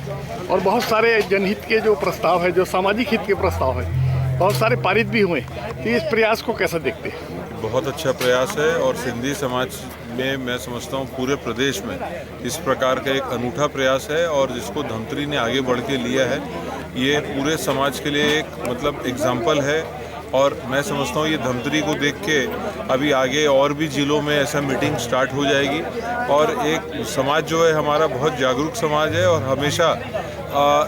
और बहुत सारे जनहित के जो प्रस्ताव है, जो सामाजिक हित के प्रस्ताव है, बहुत सारे पारित भी हुए। तो इस प्रयास को कैसा देखते हैं? बहुत अच्छा प्रयास है, और सिंधी समाज में मैं समझता हूँ पूरे प्रदेश में इस प्रकार का एक अनूठा प्रयास है, और जिसको धमतरी ने आगे बढ़ के लिया है, ये पूरे समाज के लिए एक मतलब एग्जाम्पल है। और मैं समझता हूँ ये धमतरी को देख के अभी आगे और भी ज़िलों में ऐसा मीटिंग स्टार्ट हो जाएगी, और एक समाज जो है हमारा बहुत जागरूक समाज है, और हमेशा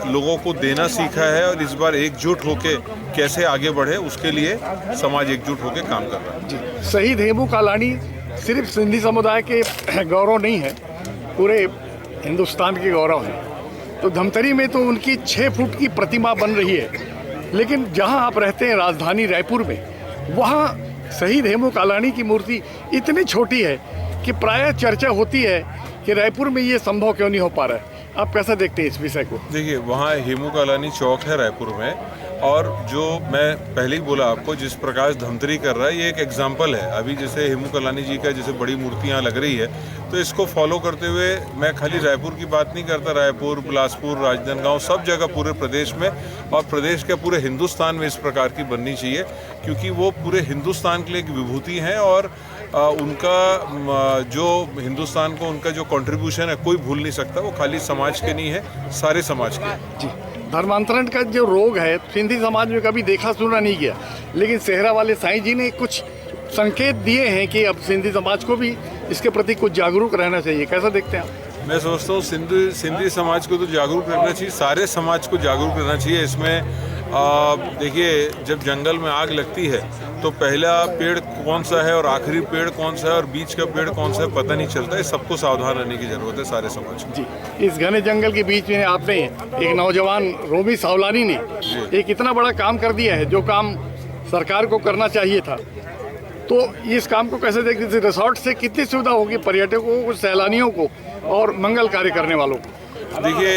लोगों को देना सीखा है, और इस बार एकजुट होके कैसे आगे बढ़े उसके लिए समाज एकजुट होके काम कर रहा है। जी, शहीद हेमू कालाणी सिर्फ सिंधी समुदाय के गौरव नहीं है, पूरे हिंदुस्तान के गौरव है। तो धमतरी में तो उनकी 6 फुट की प्रतिमा बन रही है, लेकिन जहां आप रहते हैं राजधानी रायपुर में, वहां शहीद हेमू कालाणी की मूर्ति इतनी छोटी है कि प्रायः चर्चा होती है कि रायपुर में ये संभव क्यों नहीं हो पा रहा है। आप कैसा देखते हैं इस विषय को? देखिए, वहाँ हेमू कालानी चौक है रायपुर में, और जो मैं पहले ही बोला आपको, जिस प्रकार धमतरी कर रहा है, ये एक एग्जाम्पल है। अभी जैसे हेमू कालानी जी का जैसे बड़ी मूर्तियाँ लग रही है, तो इसको फॉलो करते हुए मैं खाली रायपुर की बात नहीं करता, रायपुर, बिलासपुर, राजनांदगांव, सब जगह पूरे प्रदेश में, और प्रदेश के पूरे हिंदुस्तान में इस प्रकार की बननी चाहिए, क्योंकि वो पूरे हिंदुस्तान के लिए एक विभूति हैं, और उनका जो हिंदुस्तान को उनका जो कंट्रीब्यूशन है कोई भूल नहीं सकता। वो खाली समाज के नहीं है, सारे समाज के है। जी, धर्मांतरण का जो रोग है सिंधी समाज में कभी देखा सुना नहीं गया, लेकिन सेहरा वाले साईं जी ने कुछ संकेत दिए हैं कि अब सिंधी समाज को भी इसके प्रति कुछ जागरूक रहना चाहिए। कैसा देखते हैं आप? मैं समझता हूँ सिंधी समाज को तो जागरूक रहना चाहिए, सारे समाज को जागरूक रहना चाहिए। इसमें देखिए, जब जंगल में आग लगती है तो पहला पेड़ कौन सा है और आखिरी पेड़ कौन सा है और बीच का पेड़ कौन सा है पता नहीं चलता है। सबको सावधान रहने की ज़रूरत है सारे समाज को। जी, इस घने जंगल के बीच में आपने एक नौजवान रोमी सावलानी ने एक इतना बड़ा काम कर दिया है जो काम सरकार को करना चाहिए था। तो इस काम को कैसे देखते थे? रिसोर्ट से कितनी सुविधा होगी पर्यटकों को, सैलानियों को और मंगल कार्य करने वालों को? देखिए,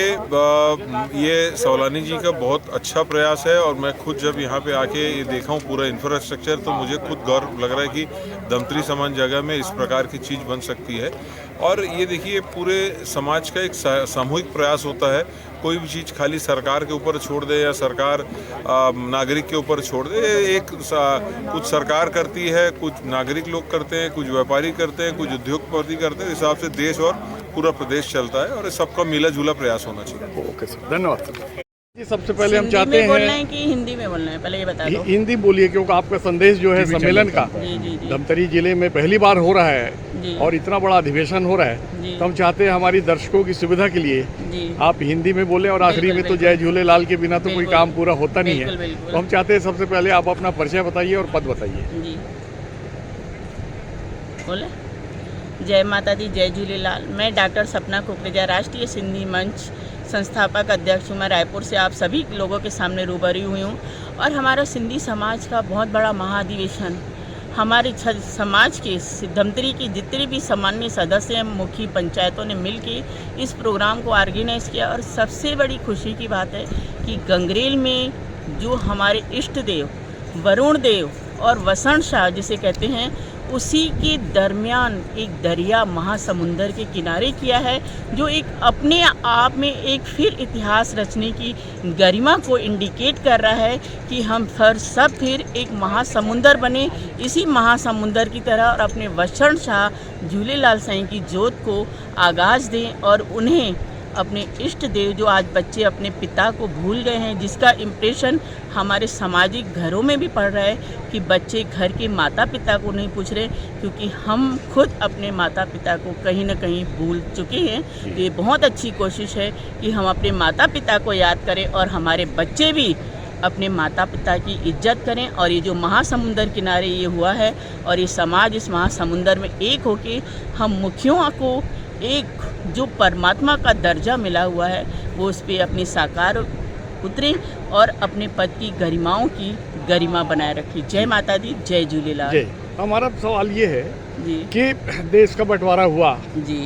ये सावलानी जी का बहुत अच्छा प्रयास है और मैं खुद जब यहाँ पे आके ये देखा हूँ पूरा इंफ्रास्ट्रक्चर, तो मुझे खुद गर्व लग रहा है कि धमतरी समान जगह में इस प्रकार की चीज़ बन सकती है। और ये देखिए, पूरे समाज का एक सामूहिक प्रयास होता है। कोई भी चीज़ खाली सरकार के ऊपर छोड़ दे या सरकार नागरिक के ऊपर छोड़ दे, कुछ सरकार करती है, कुछ नागरिक लोग करते हैं, कुछ व्यापारी करते हैं, कुछ उद्योगपति करते हैं। इस हिसाब से देश और पूरा प्रदेश चलता है और सबका मिला जुला प्रयास होना चाहिए। ओके सर, धन्यवाद सर। जी, सबसे पहले हम हिंदी चाहते में हैं बोलना है कि हिंदी में बोलना है, पहले ये बता दो। हिंदी बोलिए, क्योंकि आपका संदेश जो है सम्मेलन का धमतरी जिले में पहली बार हो रहा है और इतना बड़ा अधिवेशन हो रहा है, तो हम चाहते हैं हमारी दर्शकों की सुविधा के लिए आप हिंदी में बोलें और आखिरी में तो जय झूलेलाल के बिना तो कोई काम पूरा होता नहीं है। तो हम चाहते हैं सबसे पहले आप अपना परिचय बताइए और पद बताइए। बोले, जय माता दी, जय झूलेलाल। मैं डॉक्टर सपना कुकरेजा, राष्ट्रीय सिंधी मंच संस्थापक अध्यक्ष हूँ। मैं रायपुर से आप सभी लोगों के सामने रूबरू हुई हूँ और हमारा सिंधी समाज का बहुत बड़ा महाधिवेशन हमारे समाज के धमतरी की जितने भी सामान्य सदस्य हैं, मुखी पंचायतों ने मिलकर इस प्रोग्राम को ऑर्गेनाइज किया। और सबसे बड़ी खुशी की बात है कि गंगरेल में जो हमारे इष्ट देव वरुण देव और वसंत शाह जिसे कहते हैं, उसी के दरमियान एक दरिया महासमुंदर के किनारे किया है, जो एक अपने आप में एक फिर इतिहास रचने की गरिमा को इंडिकेट कर रहा है कि हम सब फिर एक महासमुंदर बने, इसी महासमुंदर की तरह, और अपने वसंत शाह झूलेलाल साईं की जोत को आगाज़ दें और उन्हें अपने इष्ट देव, जो आज बच्चे अपने पिता को भूल गए हैं, जिसका इम्प्रेशन हमारे सामाजिक घरों में भी पड़ रहा है कि बच्चे घर के माता पिता को नहीं पूछ रहे, क्योंकि हम खुद अपने माता पिता को कहीं ना कहीं भूल चुके हैं। ये बहुत अच्छी कोशिश है कि हम अपने माता पिता को याद करें और हमारे बच्चे भी अपने माता पिता की इज्जत करें। और ये जो महासमुंदर किनारे ये हुआ है और ये समाज इस महासमुंदर में एक होके हम मुखियों को एक जो परमात्मा का दर्जा मिला हुआ है वो उस पर अपनी साकार उतरे और अपने पद की गरिमाओं की गरिमा बनाए रखी। जय माता दी, जय झूलेलाल। हमारा सवाल ये है कि देश का बंटवारा हुआ जी,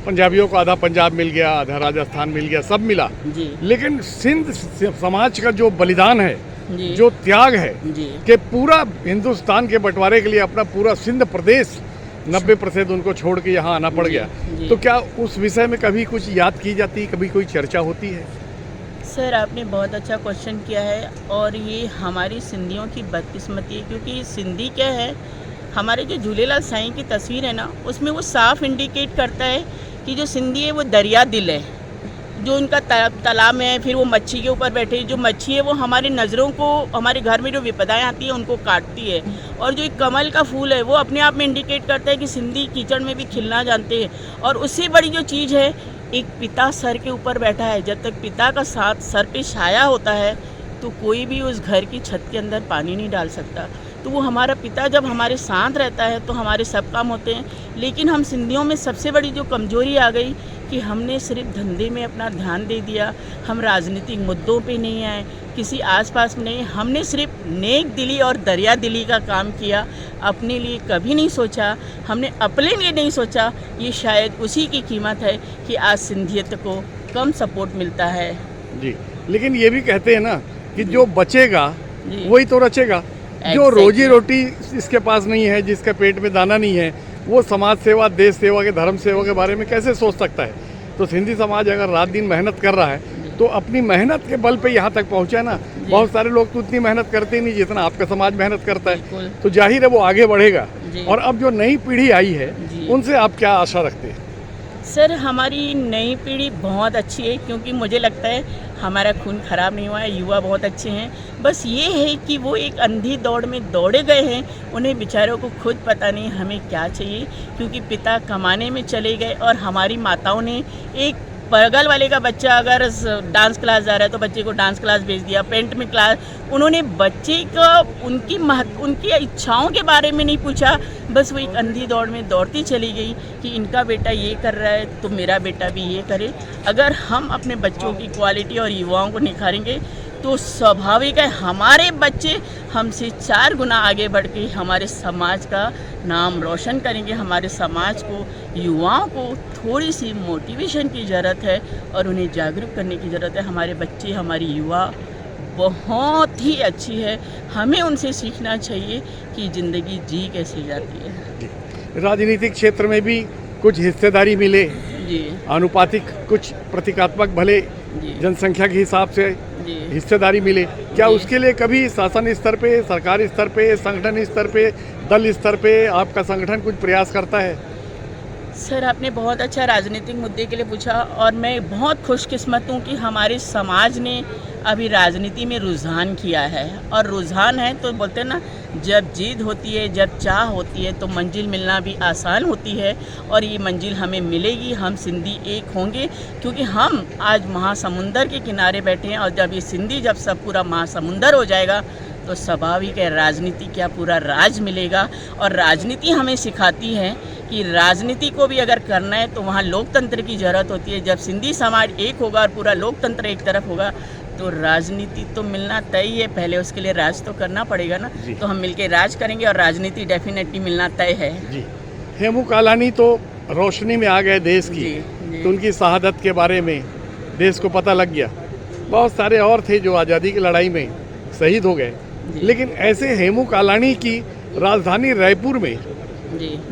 पंजाबियों को आधा पंजाब मिल गया, आधा राजस्थान मिल गया, सब मिला जी, लेकिन सिंध समाज का जो बलिदान है, जो त्याग है कि पूरा हिंदुस्तान के बंटवारे के लिए अपना पूरा सिंध प्रदेश 90% उनको छोड़ के यहाँ आना पड़ गया, तो क्या उस विषय में कभी कुछ याद की जाती, कभी कोई चर्चा होती है? सर, आपने बहुत अच्छा क्वेश्चन किया है और ये हमारी सिंधियों की बदकिस्मती है, क्योंकि सिंधी क्या है, हमारे जो झूलेलाल साईं की तस्वीर है ना, उसमें वो साफ इंडिकेट करता है कि जो सिंधी है वो दरिया दिल है, जो उनका तालाब में है, फिर वो मच्छी के ऊपर बैठे, जो मच्छी है वो हमारी नज़रों को, हमारे घर में जो विपदाएं आती है उनको काटती है। और जो एक कमल का फूल है वो अपने आप में इंडिकेट करता है कि सिंधी कीचड़ में भी खिलना जानते हैं। और उससे बड़ी जो चीज़ है, एक पिता सर के ऊपर बैठा है, जब तक पिता का साथ सर पे छाया होता है तो कोई भी उस घर की छत के अंदर पानी नहीं डाल सकता। तो वो हमारा पिता जब हमारे साथ रहता है तो हमारे सब काम होते हैं। लेकिन हम सिंधियों में सबसे बड़ी जो कमज़ोरी आ गई कि हमने सिर्फ धंधे में अपना ध्यान दे दिया, हम राजनीतिक मुद्दों पे नहीं आए, किसी आसपास में नहीं, हमने सिर्फ नेक दिली और दरिया दिली का काम किया, अपने लिए कभी नहीं सोचा, हमने अपने लिए नहीं सोचा। ये शायद उसी की कीमत है कि आज सिंधियत को कम सपोर्ट मिलता है जी। लेकिन ये भी कहते हैं ना कि जो बचेगा वही तो रचेगा। जो रोजी रोटी इसके पास नहीं है, जिसके पेट में दाना नहीं है, वो समाज सेवा, देश सेवा के, धर्म सेवा के बारे में कैसे सोच सकता है? तो सिंधी समाज अगर रात दिन मेहनत कर रहा है तो अपनी मेहनत के बल पे यहाँ तक पहुँचा ना। बहुत सारे लोग तो उतनी मेहनत करते नहीं जितना आपका समाज मेहनत करता है, तो जाहिर है वो आगे बढ़ेगा। और अब जो नई पीढ़ी आई है उनसे आप क्या आशा रखते हैं? सर, हमारी नई पीढ़ी बहुत अच्छी है, क्योंकि मुझे लगता है हमारा खून खराब नहीं हुआ है, युवा बहुत अच्छे हैं। बस ये है कि वो एक अंधी दौड़ में दौड़े गए हैं, उन्हें बेचारों को खुद पता नहीं हमें क्या चाहिए, क्योंकि पिता कमाने में चले गए और हमारी माताओं ने एक बगल वाले का बच्चा अगर डांस क्लास जा रहा है तो बच्चे को डांस क्लास भेज दिया, पेंट में क्लास। उन्होंने बच्चे को उनकी इच्छाओं के बारे में नहीं पूछा, बस वो एक अंधी दौड़ में दौड़ती चली गई कि इनका बेटा ये कर रहा है तो मेरा बेटा भी ये करे। अगर हम अपने बच्चों की क्वालिटी और युवाओं को निखारेंगे तो स्वाभाविक है हमारे बच्चे हमसे 4 गुना आगे बढ़ के हमारे समाज का नाम रोशन करेंगे। हमारे समाज को, युवाओं को थोड़ी सी मोटिवेशन की ज़रूरत है और उन्हें जागरूक करने की ज़रूरत है। हमारे बच्चे, हमारी युवा बहुत ही अच्छी है, हमें उनसे सीखना चाहिए कि ज़िंदगी जी कैसे जाती है। राजनीतिक क्षेत्र में भी कुछ हिस्सेदारी मिले जी, आनुपातिक, कुछ प्रतीकात्मक भले जनसंख्या के हिसाब से हिस्सेदारी मिले, क्या उसके लिए कभी शासन स्तर पे, सरकारी स्तर पे, संगठन स्तर पे, दल स्तर पे आपका संगठन कुछ प्रयास करता है? सर, आपने बहुत अच्छा राजनीतिक मुद्दे के लिए पूछा और मैं बहुत खुशकिस्मत हूँ कि हमारे समाज ने अभी राजनीति में रुझान किया है। और रुझान है तो बोलते हैं ना, जब जिद होती है, जब चाह होती है तो मंजिल मिलना भी आसान होती है और ये मंजिल हमें मिलेगी। हम सिंधी एक होंगे क्योंकि हम आज महासमुंदर के किनारे बैठे हैं और जब ये सिंधी जब सब पूरा महासमुंदर हो जाएगा तो स्वाभाविक है राजनीति क्या पूरा राज मिलेगा। और राजनीति हमें सिखाती है कि राजनीति को भी अगर करना है तो वहाँ लोकतंत्र की ज़रूरत होती है। जब सिंधी समाज एक होगा और पूरा लोकतंत्र एक तरफ होगा तो राजनीति तो मिलना तय है, पहले उसके लिए राज तो करना पड़ेगा ना। तो हम मिलके राज करेंगे और राजनीति डेफिनेटली मिलना तय है जी। हेमू कालानी तो रोशनी में आ गए देश की, तो उनकी शहादत के बारे में देश को पता लग गया। बहुत सारे और थे जो आज़ादी की लड़ाई में शहीद हो गए, लेकिन ऐसे हेमू कालानी की राजधानी रायपुर में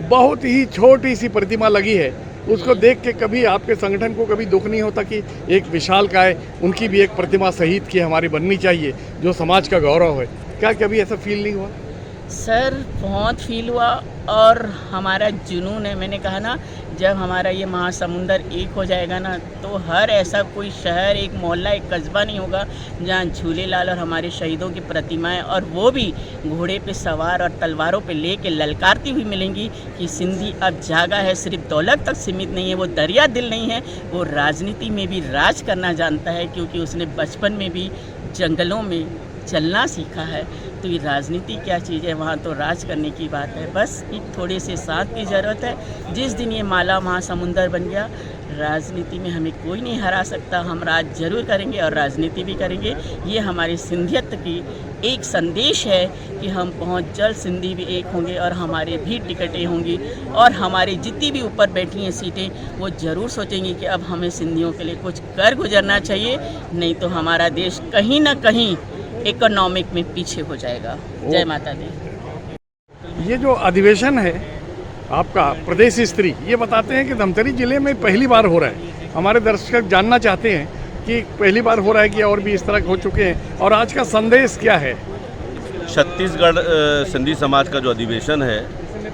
बहुत ही छोटी सी प्रतिमा लगी है। उसको देख के कभी आपके संगठन को कभी दुख नहीं होता कि एक विशालकाय उनकी भी एक प्रतिमा शहीद की हमारी बननी चाहिए जो समाज का गौरव है? क्या कभी ऐसा फील नहीं हुआ? सर, बहुत फील हुआ और हमारा जुनून है। मैंने कहा ना, जब हमारा ये महासमुंदर एक हो जाएगा ना तो हर ऐसा कोई शहर, एक मोहल्ला, एक कस्बा नहीं होगा जहाँ झूलेलाल और हमारे शहीदों की प्रतिमाएं और वो भी घोड़े पे सवार और तलवारों पे लेके ललकारती हुई मिलेंगी कि सिंधी अब जागा है, सिर्फ दौलत तक सीमित नहीं है, वो दरिया दिल नहीं है, वो राजनीति में भी राज करना जानता है क्योंकि उसने बचपन में भी जंगलों में चलना सीखा है। तो ये राजनीति क्या चीज़ है, वहाँ तो राज करने की बात है। बस एक थोड़े से साथ की ज़रूरत है। जिस दिन ये माला महासमुंदर बन गया, राजनीति में हमें कोई नहीं हरा सकता। हम राज जरूर करेंगे और राजनीति भी करेंगे। ये हमारी सिंधियत की एक संदेश है कि हम बहुत जल्द सिंधी भी एक होंगे और हमारे भी टिकटें होंगी और हमारी जितनी भी ऊपर बैठी हैं सीटें वो ज़रूर सोचेंगी कि अब हमें सिंधियों के लिए कुछ कर गुजरना चाहिए, नहीं तो हमारा देश कहीं ना कहीं इकोनॉमिक में पीछे हो जाएगा। जय माता दी। ये जो अधिवेशन है आपका प्रदेश स्तरीय, ये बताते हैं कि धमतरी जिले में पहली बार हो रहा है। हमारे दर्शक जानना चाहते हैं कि पहली बार हो रहा है कि और भी इस तरह हो चुके हैं, और आज का संदेश क्या है? छत्तीसगढ़ सिंधी समाज का जो अधिवेशन है,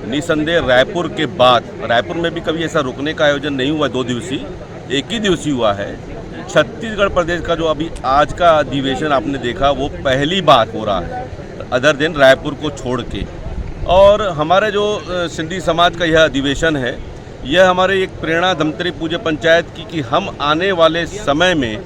निसंदेह रायपुर के बाद, रायपुर में भी कभी ऐसा रुकने का आयोजन नहीं हुआ 2 दिवसीय, 1 ही दिवसीय हुआ है। छत्तीसगढ़ प्रदेश का जो अभी आज का अधिवेशन आपने देखा वो पहली बार हो रहा है अदर दिन रायपुर को छोड़ के। और हमारे जो सिंधी समाज का यह अधिवेशन है, यह हमारे एक प्रेरणा धमतरी पूज्य पंचायत की कि हम आने वाले समय में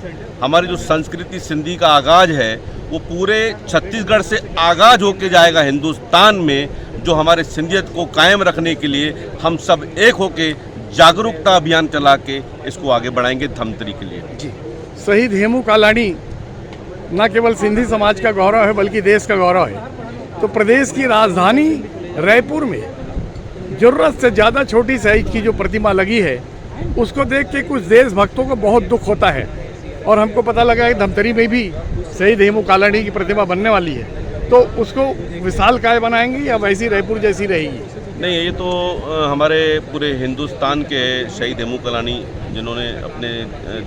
हमारी जो संस्कृति सिंधी का आगाज है वो पूरे छत्तीसगढ़ से आगाज होके जाएगा हिंदुस्तान में, जो हमारे सिंधियत को कायम रखने के लिए हम सब एक होके जागरूकता अभियान चला के इसको आगे बढ़ाएंगे धमतरी के लिए। जी, शहीद हेमू कालानी न केवल सिंधी समाज का गौरव है बल्कि देश का गौरव है। तो प्रदेश की राजधानी रायपुर में जरूरत से ज़्यादा छोटी साइज की जो प्रतिमा लगी है उसको देख के कुछ देशभक्तों को बहुत दुख होता है। और हमको पता लगा कि धमतरी में भी शहीद हेमू कालानी की प्रतिमा बनने वाली है, तो उसको विशालकाय बनाएंगे या वैसी रायपुर जैसी रहेगी? नहीं, ये तो हमारे पूरे हिंदुस्तान के शहीद हेमू कालानी जिन्होंने अपने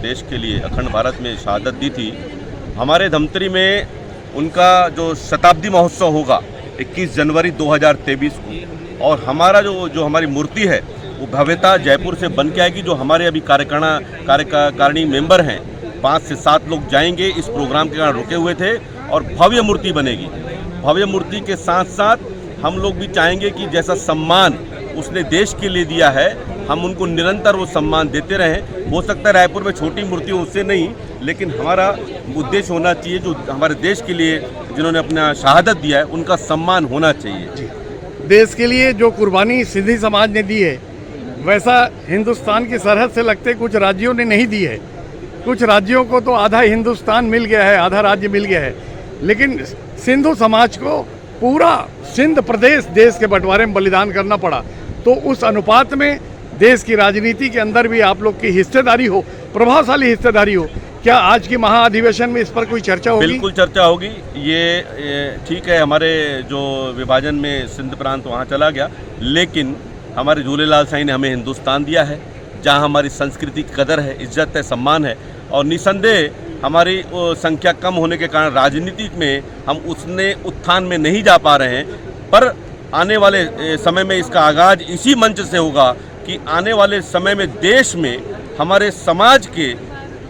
देश के लिए अखंड भारत में शहादत दी थी, हमारे धमतरी में उनका जो शताब्दी महोत्सव होगा 21 जनवरी 2023 को। और हमारा जो हमारी मूर्ति है वो भव्यता जयपुर से बन के आएगी। जो हमारे अभी कार्यकारिणी मेंबर हैं 5 से 7 लोग जाएंगे, इस प्रोग्राम के कारण रुके हुए थे, और भव्य मूर्ति बनेगी। भव्य मूर्ति के साथ साथ हम लोग भी चाहेंगे कि जैसा सम्मान उसने देश के लिए दिया है हम उनको निरंतर वो सम्मान देते रहें। हो सकता है रायपुर में छोटी मूर्ति हो, उससे नहीं, लेकिन हमारा उद्देश्य होना चाहिए जो हमारे देश के लिए जिन्होंने अपना शहादत दिया है उनका सम्मान होना चाहिए। देश के लिए जो कुर्बानी सिंधी समाज ने दी है वैसा हिंदुस्तान की सरहद से लगते कुछ राज्यों ने नहीं दी है। कुछ राज्यों को तो आधा हिंदुस्तान मिल गया है, आधा राज्य मिल गया है, लेकिन सिंधु समाज को पूरा सिंध प्रदेश देश के बंटवारे में बलिदान करना पड़ा। तो उस अनुपात में देश की राजनीति के अंदर भी आप लोग की हिस्सेदारी हो, प्रभावशाली हिस्सेदारी हो। क्या आज की महाअधिवेशन में इस पर कोई चर्चा होगी? बिल्कुल चर्चा होगी। ये ठीक है, हमारे जो विभाजन में सिंध प्रांत वहाँ चला गया, लेकिन हमारे झूलेलाल साईं ने हमें हिंदुस्तान दिया है जहाँ हमारी संस्कृति की कदर है, इज्जत है, सम्मान है। और निसंदेह हमारी संख्या कम होने के कारण राजनीति में हम उसने उत्थान में नहीं जा पा रहे हैं, पर आने वाले समय में इसका आगाज इसी मंच से होगा कि आने वाले समय में देश में हमारे समाज के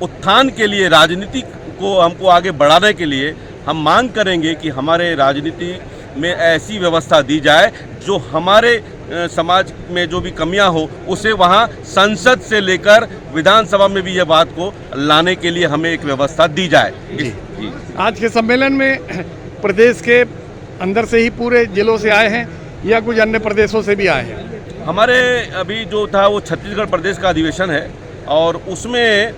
उत्थान के लिए, राजनीति को हमको आगे बढ़ाने के लिए हम मांग करेंगे कि हमारे राजनीति में ऐसी व्यवस्था दी जाए जो हमारे समाज में जो भी कमियां हो उसे वहां संसद से लेकर विधानसभा में भी यह बात को लाने के लिए हमें एक व्यवस्था दी जाए। जी। आज के सम्मेलन में प्रदेश के अंदर से ही पूरे जिलों से आए हैं या कुछ अन्य प्रदेशों से भी आए हैं? हमारे अभी जो था वो छत्तीसगढ़ प्रदेश का अधिवेशन है और उसमें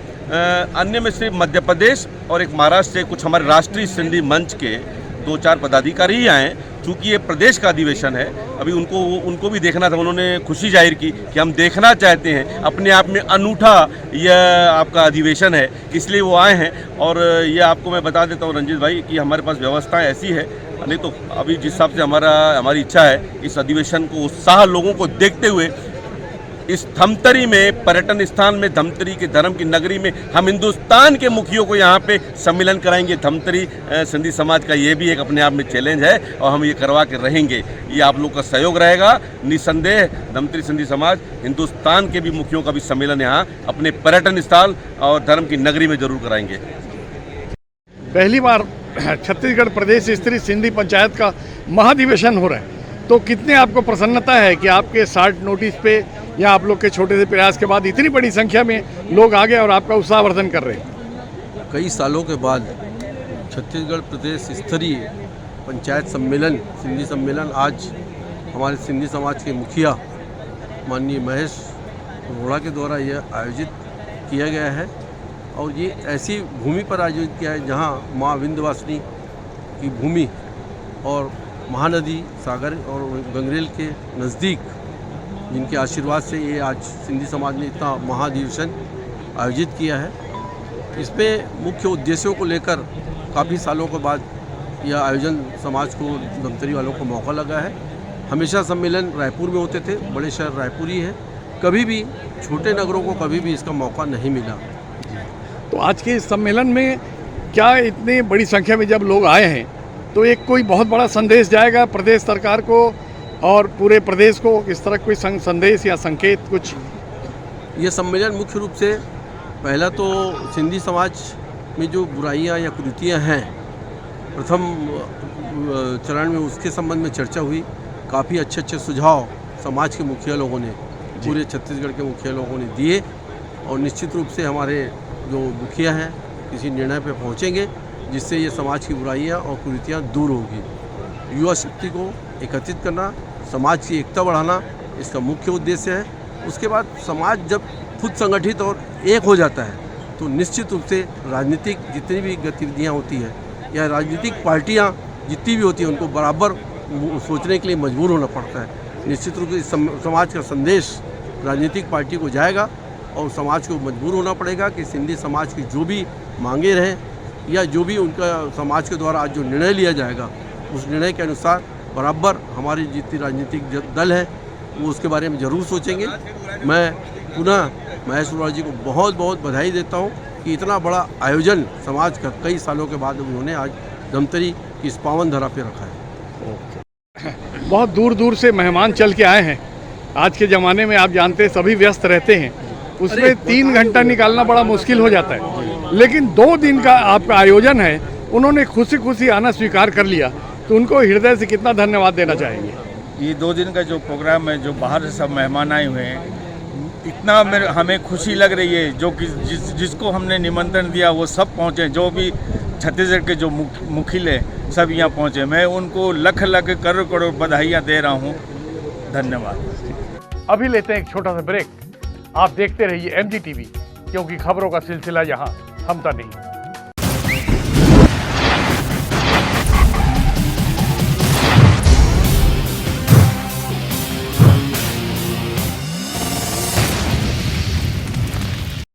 अन्य में सिर्फ मध्य प्रदेश और एक महाराष्ट्र से कुछ हमारे राष्ट्रीय सिंधी मंच के 2-4 पदाधिकारी ही आए। चूँकि ये प्रदेश का अधिवेशन है, अभी उनको भी देखना था, उन्होंने खुशी जाहिर की कि हम देखना चाहते हैं, अपने आप में अनूठा यह आपका अधिवेशन है, इसलिए वो आए हैं। और ये आपको मैं बता देता हूँ रंजीत भाई कि हमारे पास व्यवस्थाएं ऐसी है, नहीं तो अभी जिस हिसाब से हमारी इच्छा है इस अधिवेशन को उत्साह लोगों को देखते हुए इस धमतरी में, पर्यटन स्थान में, धमतरी के धर्म की नगरी में हम हिंदुस्तान के मुखियों को यहाँ पे सम्मेलन कराएंगे। धमतरी सिंधी समाज का ये भी एक अपने आप में चैलेंज है और हम ये करवा के रहेंगे। ये आप लोग का सहयोग रहेगा। निसंदेह धमतरी सिंधी समाज हिंदुस्तान के भी मुखियों का भी सम्मेलन यहाँ अपने पर्यटन स्थल और धर्म की नगरी में जरूर कराएंगे। पहली बार छत्तीसगढ़ प्रदेश स्तरीय सिंधी पंचायत का महाधिवेशन हो रहा है, तो कितने आपको प्रसन्नता है कि आपके 60 नोटिस पे या आप लोग के छोटे से प्रयास के बाद इतनी बड़ी संख्या में लोग आ गए और आपका उत्साहवर्धन कर रहे हैं? कई सालों के बाद छत्तीसगढ़ प्रदेश स्तरीय पंचायत सम्मेलन, सिंधी सम्मेलन आज हमारे सिंधी समाज के मुखिया माननीय महेश रोड़ा के द्वारा यह आयोजित किया गया है। और ये ऐसी भूमि पर आयोजित किया है जहाँ माँ विंध्यवासिनी की भूमि और महानदी सागर और गंगरेल के नज़दीक जिनके आशीर्वाद से ये आज सिंधी समाज ने इतना महाधिवेशन आयोजित किया है। इसमें मुख्य उद्देश्यों को लेकर काफ़ी सालों के बाद यह आयोजन समाज को, धमतरी वालों को मौका लगा है। हमेशा सम्मेलन रायपुर में होते थे, बड़े शहर रायपुर ही है, कभी भी छोटे नगरों को कभी भी इसका मौका नहीं मिला। तो आज के इस सम्मेलन में क्या इतनी बड़ी संख्या में जब लोग आए हैं तो एक कोई बहुत बड़ा संदेश जाएगा प्रदेश सरकार को और पूरे प्रदेश को? किस तरह कोई संदेश या संकेत कुछ? ये सम्मेलन मुख्य रूप से पहला तो सिंधी समाज में जो बुराइयां या कुरीतियां हैं, प्रथम चरण में उसके संबंध में चर्चा हुई। काफ़ी अच्छे सुझाव समाज के मुखिया लोगों ने, पूरे छत्तीसगढ़ के मुखिया लोगों ने दिए और निश्चित रूप से हमारे जो मुखिया हैं किसी निर्णय पर पहुँचेंगे जिससे ये समाज की बुराइयां और कुरीतियां दूर होगी। युवा शक्ति को एकत्रित करना, समाज की एकता बढ़ाना इसका मुख्य उद्देश्य है। उसके बाद समाज जब खुद संगठित और एक हो जाता है तो निश्चित रूप से राजनीतिक जितनी भी गतिविधियां होती है या राजनीतिक पार्टियां जितनी भी होती हैं उनको बराबर सोचने के लिए मजबूर होना पड़ता है। निश्चित रूप से समाज का संदेश राजनीतिक पार्टी को जाएगा और समाज को मजबूर होना पड़ेगा कि सिंधी समाज की जो भी मांगे रहें या जो भी उनका समाज के द्वारा आज जो निर्णय लिया जाएगा उस निर्णय के अनुसार बराबर हमारी जितनी राजनीतिक दल है वो उसके बारे में ज़रूर सोचेंगे। मैं पुनः महेश रोड़ा जी को बहुत बहुत बधाई देता हूँ कि इतना बड़ा आयोजन समाज का कई सालों के बाद उन्होंने आज धमतरी की इस पावन धरा पे रखा है। बहुत दूर दूर से मेहमान चल के आए हैं। आज के ज़माने में आप जानते हैं सभी व्यस्त रहते हैं, उसमें 3 घंटा निकालना बड़ा मुश्किल हो जाता है, लेकिन 2 दिन का आपका आयोजन है, उन्होंने खुशी खुशी आना स्वीकार कर लिया, तो उनको हृदय से कितना धन्यवाद देना चाहेंगे? ये 2 दिन का जो प्रोग्राम है, जो बाहर से सब मेहमान आए हुए हैं, इतना हमें खुशी लग रही है जो कि जिसको हमने निमंत्रण दिया वो सब पहुँचे, जो भी छत्तीसगढ़ के जो मुखिल है सब यहाँ पहुँचे। मैं उनको लख लख करोड़ करोड़ बधाइयाँ दे रहा हूँ। धन्यवाद। अभी लेते हैं एक छोटा सा ब्रेक। आप देखते रहिए MG TV, क्योंकि खबरों का सिलसिला यहाँ थमता नहीं।